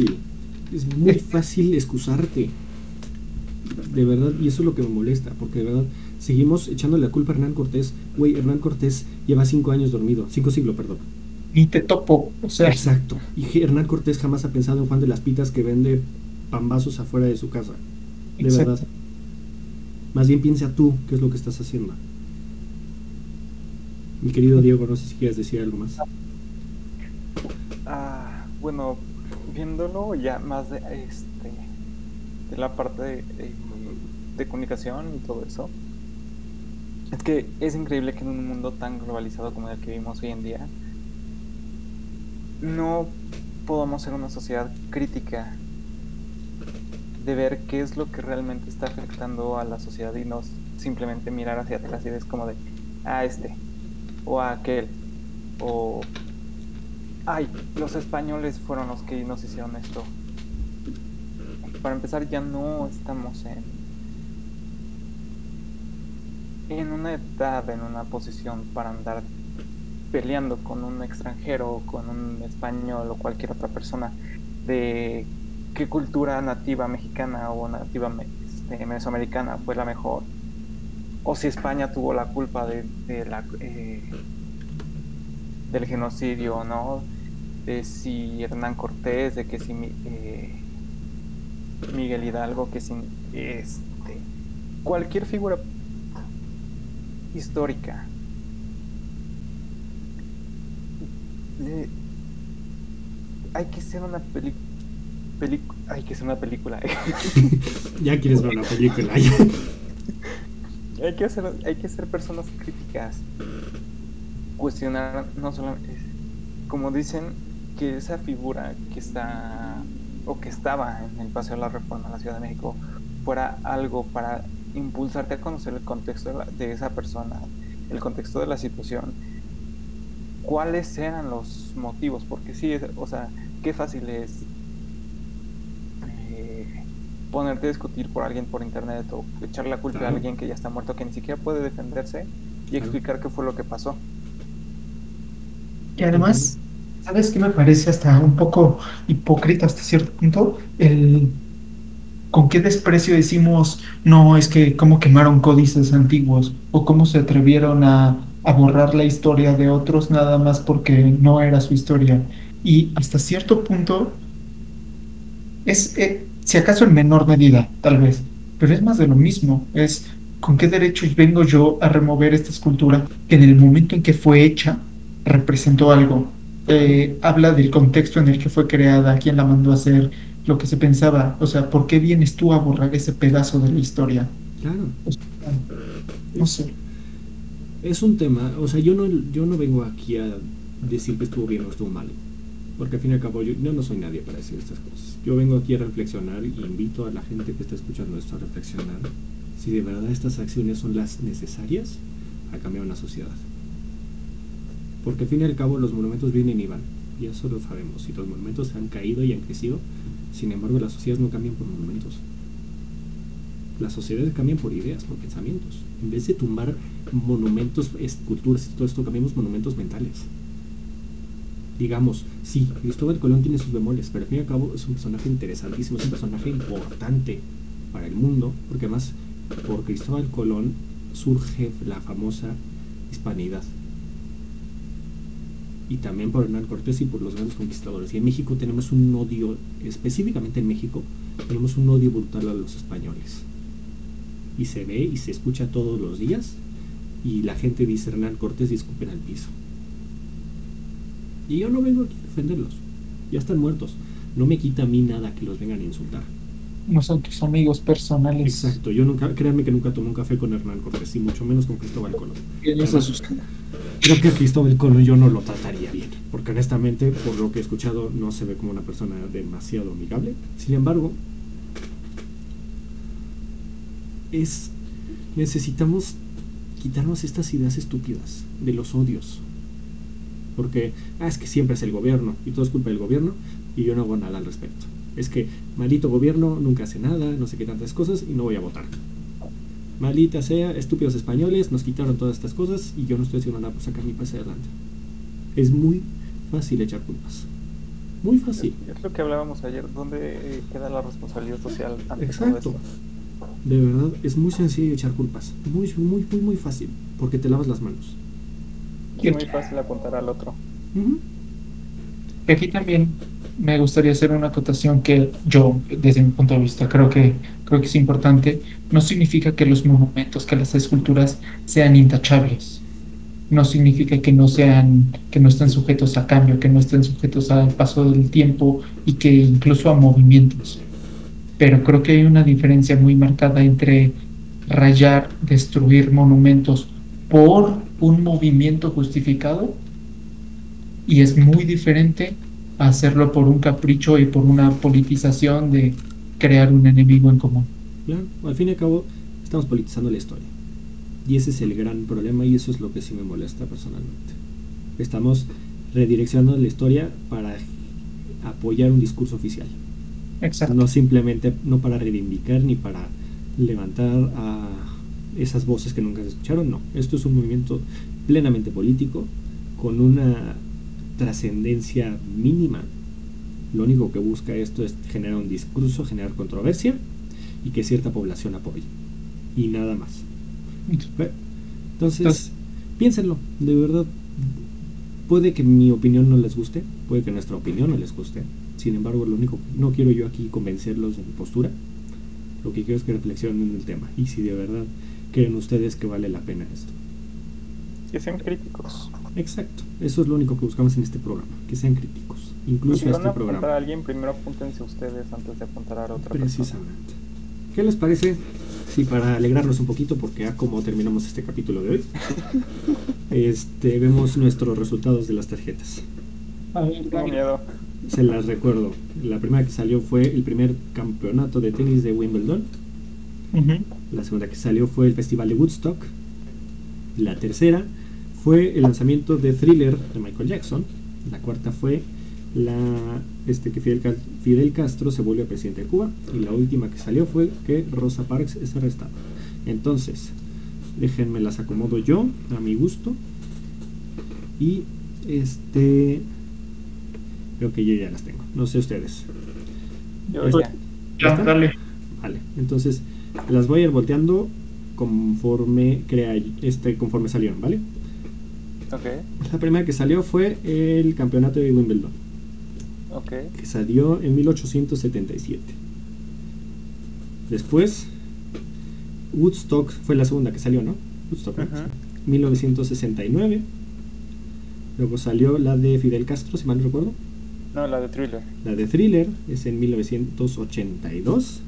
muy es fácil excusarte, de verdad, y eso es lo que me molesta, porque de verdad seguimos echándole la culpa a Hernán Cortés. Güey, Hernán Cortés lleva 5 años dormido, 5 siglos, perdón. ni te topo, o sea, Exacto. Y Hernán Cortés jamás ha pensado en Juan de las Pitas que vende pambazos afuera de su casa. De verdad. exacto. Más bien piensa tú qué es lo que estás haciendo. Mi querido Diego, no sé si quieres decir algo más. Bueno, viéndolo ya más de la parte de comunicación y todo eso, es que es increíble que en un mundo tan globalizado como el que vivimos hoy en día, no podamos ser una sociedad crítica de ver qué es lo que realmente está afectando a la sociedad y no simplemente mirar hacia atrás y es como de, o a aquel, o, ay, los españoles fueron los que nos hicieron esto. Para empezar, ya no estamos en una edad, en una posición para andar peleando con un extranjero, con un español o cualquier otra persona de qué cultura nativa mexicana o nativa mesoamericana fue la mejor, o si España tuvo la culpa del genocidio, ¿no? De si Hernán Cortés, de que si Miguel Hidalgo, que si cualquier figura histórica. Hay que ser una hay que ser una película. Ya quieres ver una película. Ya. Hay que ser personas críticas. Cuestionar, no solamente, como dicen, que esa figura que está o que estaba en el Paseo de la Reforma en la Ciudad de México fuera algo para impulsarte a conocer el contexto de esa persona, el contexto de la situación, cuáles eran los motivos, porque sí, o sea, qué fácil es ponerte a discutir por alguien por internet o echar la culpa a alguien que ya está muerto, que ni siquiera puede defenderse y explicar qué fue lo que pasó. Y además, ¿sabes qué me parece hasta un poco hipócrita hasta cierto punto? El con qué desprecio decimos, no, es que cómo quemaron códices antiguos o cómo se atrevieron a borrar la historia de otros nada más porque no era su historia. Y hasta cierto punto es, si acaso en menor medida, tal vez, pero es más de lo mismo. Es con qué derecho vengo yo a remover esta escultura que en el momento en que fue hecha representó algo. Habla del contexto en el que fue creada, quién la mandó a hacer, lo que se pensaba. O sea, ¿por qué vienes tú a borrar ese pedazo de la historia? Claro. O sea, no sé. Es un tema, o sea, yo no vengo aquí a decir que estuvo bien o estuvo mal, porque al fin y al cabo yo no soy nadie para decir estas cosas. Yo vengo aquí a reflexionar y invito a la gente que está escuchando esto a reflexionar si de verdad estas acciones son las necesarias a cambiar una sociedad. Porque al fin y al cabo los monumentos vienen y van, y eso lo sabemos, y los monumentos han caído y han crecido, sin embargo las sociedades no cambian por monumentos. Las sociedades cambian por ideas, por pensamientos. En vez de tumbar monumentos, esculturas y todo esto, cambiamos monumentos mentales. Digamos, sí, Cristóbal Colón tiene sus bemoles, pero al fin y al cabo es un personaje interesantísimo, es un personaje importante para el mundo, porque además por Cristóbal Colón surge la famosa hispanidad. Y también por Hernán Cortés y por los grandes conquistadores. Y en México tenemos un odio, específicamente en México, tenemos un odio brutal a los españoles. Y se ve y se escucha todos los días, y la gente dice Hernán Cortés y escupen al piso. Y yo no vengo aquí a defenderlos. Ya están muertos. No me quita a mí nada que los vengan a insultar. No son tus amigos personales. Exacto. Yo nunca, créanme que nunca tomé un café con Hernán Cortés, y mucho menos con Cristóbal Colón. Creo que a Cristóbal Colón yo no lo trataría bien, porque honestamente, por lo que he escuchado, no se ve como una persona demasiado amigable. Sin embargo, necesitamos quitarnos estas ideas estúpidas de los odios. Porque, es que siempre es el gobierno, y todo es culpa del gobierno, y yo no hago nada al respecto. Es que, maldito gobierno, nunca hace nada, no sé qué tantas cosas, y no voy a votar. Maldita sea, estúpidos españoles, nos quitaron todas estas cosas, y yo no estoy haciendo nada por sacar mi país adelante. Es muy fácil echar culpas. Muy fácil. Es lo que hablábamos ayer, ¿dónde queda la responsabilidad social ante Exacto. todo esto? De verdad, es muy sencillo echar culpas. Muy, muy, muy, muy fácil. Porque te lavas las manos. Es muy fácil apuntar al otro. Y aquí también me gustaría hacer una acotación que yo, desde mi punto de vista, creo que es importante. No significa que los monumentos, que las esculturas sean intachables. No significa que no estén sujetos a cambio, que no estén sujetos al paso del tiempo y que incluso a movimientos. Pero creo que hay una diferencia muy marcada entre rayar, destruir monumentos por un movimiento justificado, y es muy diferente a hacerlo por un capricho y por una politización de crear un enemigo en común. Claro, al fin y al cabo estamos politizando la historia. Y ese es el gran problema, y eso es lo que sí me molesta personalmente. Estamos redireccionando la historia para apoyar un discurso oficial. Exacto. No simplemente, no para reivindicar ni para levantar a esas voces que nunca se escucharon, no. Esto es un movimiento plenamente político, con una trascendencia mínima. Lo único que busca esto es generar un discurso, generar controversia y que cierta población apoye. Y nada más. Entonces, piénsenlo, de verdad. Puede que mi opinión no les guste, puede que nuestra opinión no les guste. Sin embargo, no quiero yo aquí convencerlos de mi postura. Lo que quiero es que reflexionen en el tema. Y si de verdad creen ustedes que vale la pena esto. Que sean críticos. Exacto. Eso es lo único que buscamos en este programa. Que sean críticos. Incluso si van este a apuntar programa. a alguien, primero apúntense ustedes antes de apuntar a otra Precisamente. persona. ¿Qué les parece si para alegrarnos un poquito, porque como terminamos este capítulo de hoy, vemos nuestros resultados de las tarjetas? A ver, Tengo miedo. Se las recuerdo. La primera que salió fue el primer campeonato de tenis de Wimbledon. La segunda que salió fue el Festival de Woodstock. La tercera fue el lanzamiento de Thriller de Michael Jackson. La cuarta fue que Fidel Castro se vuelve presidente de Cuba. Y la última que salió fue que Rosa Parks es arrestada. Entonces, déjenme las acomodo yo a mi gusto. Y creo que yo ya las tengo. No sé ustedes. Yo ¿Ya? ya. ¿Están? Dale. Vale, entonces las voy a ir volteando conforme conforme salieron, ¿vale? Ok, La primera que salió fue el campeonato de Wimbledon, ok. que salió en 1877. Después Woodstock fue la segunda que salió, ¿no? Woodstock, ¿no? Ajá. 1969. Luego salió la de Fidel Castro, si mal no recuerdo. No, la de Thriller. La de Thriller es en 1982.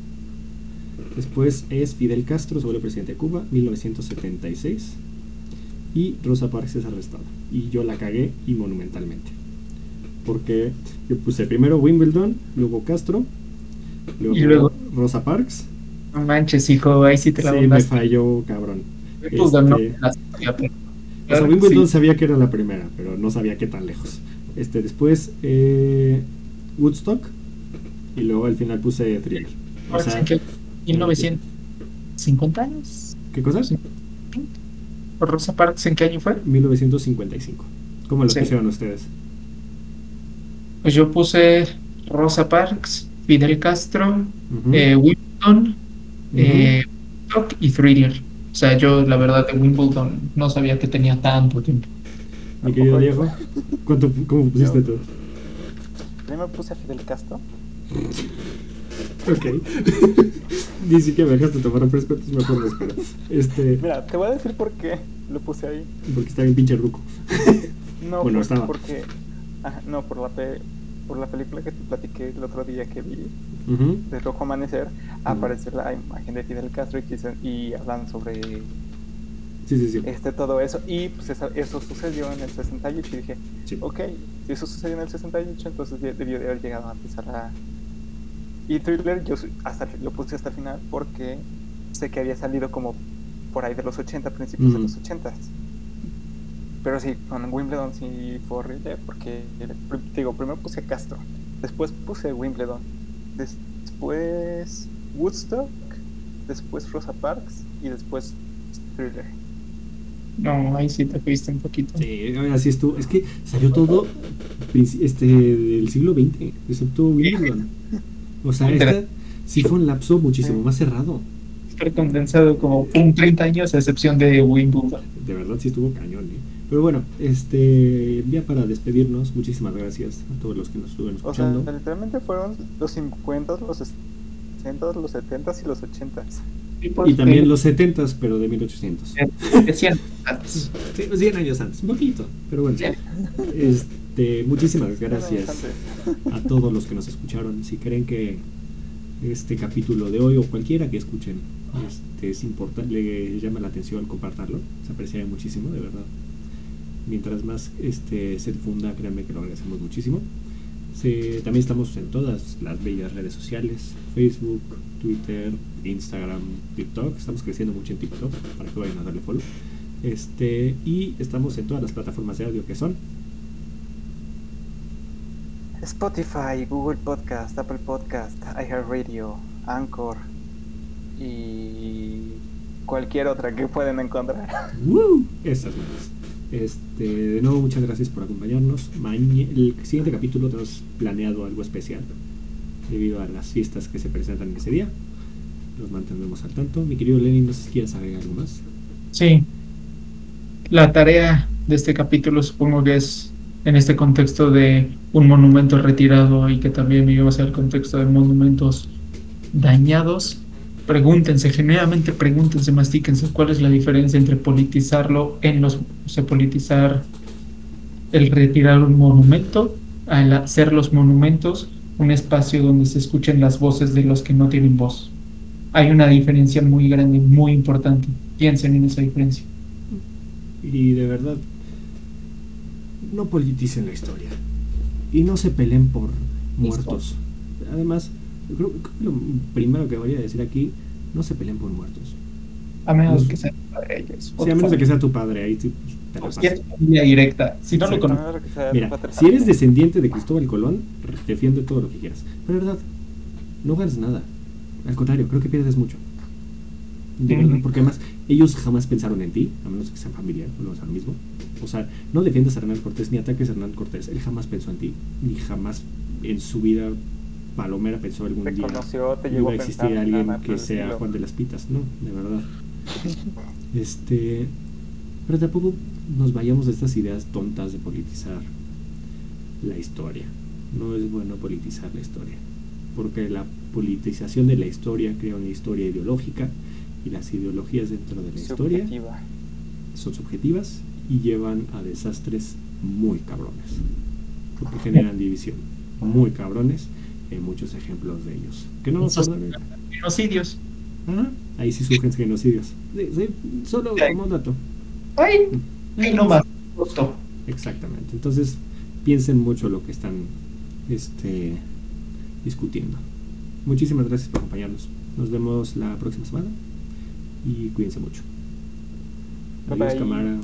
Después es Fidel Castro, se vuelve presidente de Cuba, 1976. Y Rosa Parks es arrestada. Y yo la cagué y monumentalmente. Porque yo puse primero Wimbledon, luego Castro, Y luego Rosa Parks. No manches, hijo, ahí sí te la Sí, me mandaste. falló, cabrón. Wimbledon no Este, la sabía, pero- O sea, Claro que Wimbledon sí. sabía que era la primera, pero no sabía qué tan lejos. Después Woodstock y luego al final puse Thriller. O Parece sea, que 1950 años. ¿qué cosa? Rosa Parks, ¿en qué año fue? 1955. ¿Cómo lo Sí. pusieron ustedes? Pues yo puse Rosa Parks, Fidel Castro, Ujú. Wimbledon, Ujú. Woodstock y Thriller. O sea, yo la verdad de Wimbledon no sabía que tenía tanto tiempo. Mi querido Diego, ¿cómo pusiste Yo- tú? Primero puse a Fidel Castro. Ok. Ni siquiera me dejaste tomar refresco, entonces mejor me espero. Mira, te voy a decir por qué lo puse ahí. Porque está bien pinche ruco. No, Bueno, porque, estaba. porque No, por la película que te platiqué el otro día que vi, Ujú. de Rojo Amanecer, aparece la imagen de Fidel Castro y hablan sobre Sí, sí, sí. todo eso. Y pues eso sucedió en el 68 y dije, Sí. ok, si eso sucedió en el 68, entonces debió de haber llegado antes a la... Y Thriller lo puse hasta el final porque sé que había salido como por ahí de los 80, principios de los 80. Pero sí, con Wimbledon sí fue horrible porque, te digo, primero puse Castro, después puse Wimbledon, después Woodstock, después Rosa Parks y después Thriller. No, ahí sí te fuiste un poquito. Sí, así estuvo. Es que salió todo del siglo XX, excepto Wimbledon. O sea, esta sí fue un lapso muchísimo más cerrado. Súper condensado, como un 30 años, a excepción de Wimbledon. De verdad sí estuvo cañón, ¿eh? Pero bueno, ya para despedirnos, muchísimas gracias a todos los que nos estuvieron O sea, escuchando. literalmente fueron los 50, los 60, los 70 y los 80. Y también los 70s, pero de 1800. De 100 antes. Sí, 100 años antes, un poquito, pero bueno. Muchísimas gracias a todos los que nos escucharon. Si creen que este capítulo de hoy o cualquiera que escuchen es importante, le llama la atención, compartirlo, se apreciaría muchísimo, de verdad. Mientras más se difunda, créanme que lo agradecemos muchísimo. También estamos en todas las bellas redes sociales: Facebook, Twitter, Instagram, TikTok. Estamos creciendo mucho en TikTok para que vayan a darle follow. Y estamos en todas las plataformas de audio que son Spotify, Google Podcast, Apple Podcast, iHeartRadio, Anchor y cualquier otra que pueden encontrar. Esas más. De nuevo, muchas gracias por acompañarnos. El siguiente capítulo tenemos planeado algo especial debido a las fiestas que se presentan en ese día. Los mantendremos al tanto. Mi querido Lenin, no sé si quieres agregar algo más. Sí. La tarea de este capítulo supongo que es en este contexto de un monumento retirado y que también vivimos en el contexto de monumentos dañados. Genuinamente pregúntense, mastíquense cuál es la diferencia entre politizarlo politizar el retirar un monumento, al hacer los monumentos un espacio donde se escuchen las voces de los que no tienen voz. Hay una diferencia muy grande, muy importante. Piensen en esa diferencia. Y de verdad, no politicen la historia y no se peleen por muertos. Además, creo que lo primero que voy a decir aquí: no se peleen por muertos. A menos que sea tu padre ellos. Sí, a menos de que sea tu padre, ahí sí, te la O si es pasas. familia directa. Si no lo conoces. Mira, si eres descendiente de Cristóbal Colón, defiende todo lo que quieras. Pero de verdad, no ganas nada. Al contrario, creo que pierdes mucho. De verdad, porque además ellos jamás pensaron en ti, a menos que sean familia, no es lo mismo. O sea, no defiendas a Hernán Cortés ni ataques a Hernán Cortés. Él jamás pensó en ti, ni jamás en su vida Palomera pensó algún día que iba a existir alguien que sea Juan de las Pitas. No, de verdad. Pero tampoco nos vayamos de estas ideas tontas de politizar la historia. No es bueno politizar la historia, porque la politización de la historia crea una historia ideológica, y las ideologías dentro de la historia son subjetivas y llevan a desastres muy cabrones, porque generan división muy cabrones. Hay muchos ejemplos de ellos que no nos genocidios. Ahí sí surgen genocidios. Solo como un dato. Ay, no más. Justo. Exactamente. Entonces piensen mucho lo que están discutiendo. Muchísimas gracias por acompañarnos. Nos vemos la próxima semana y cuídense mucho. Adiós, cámara.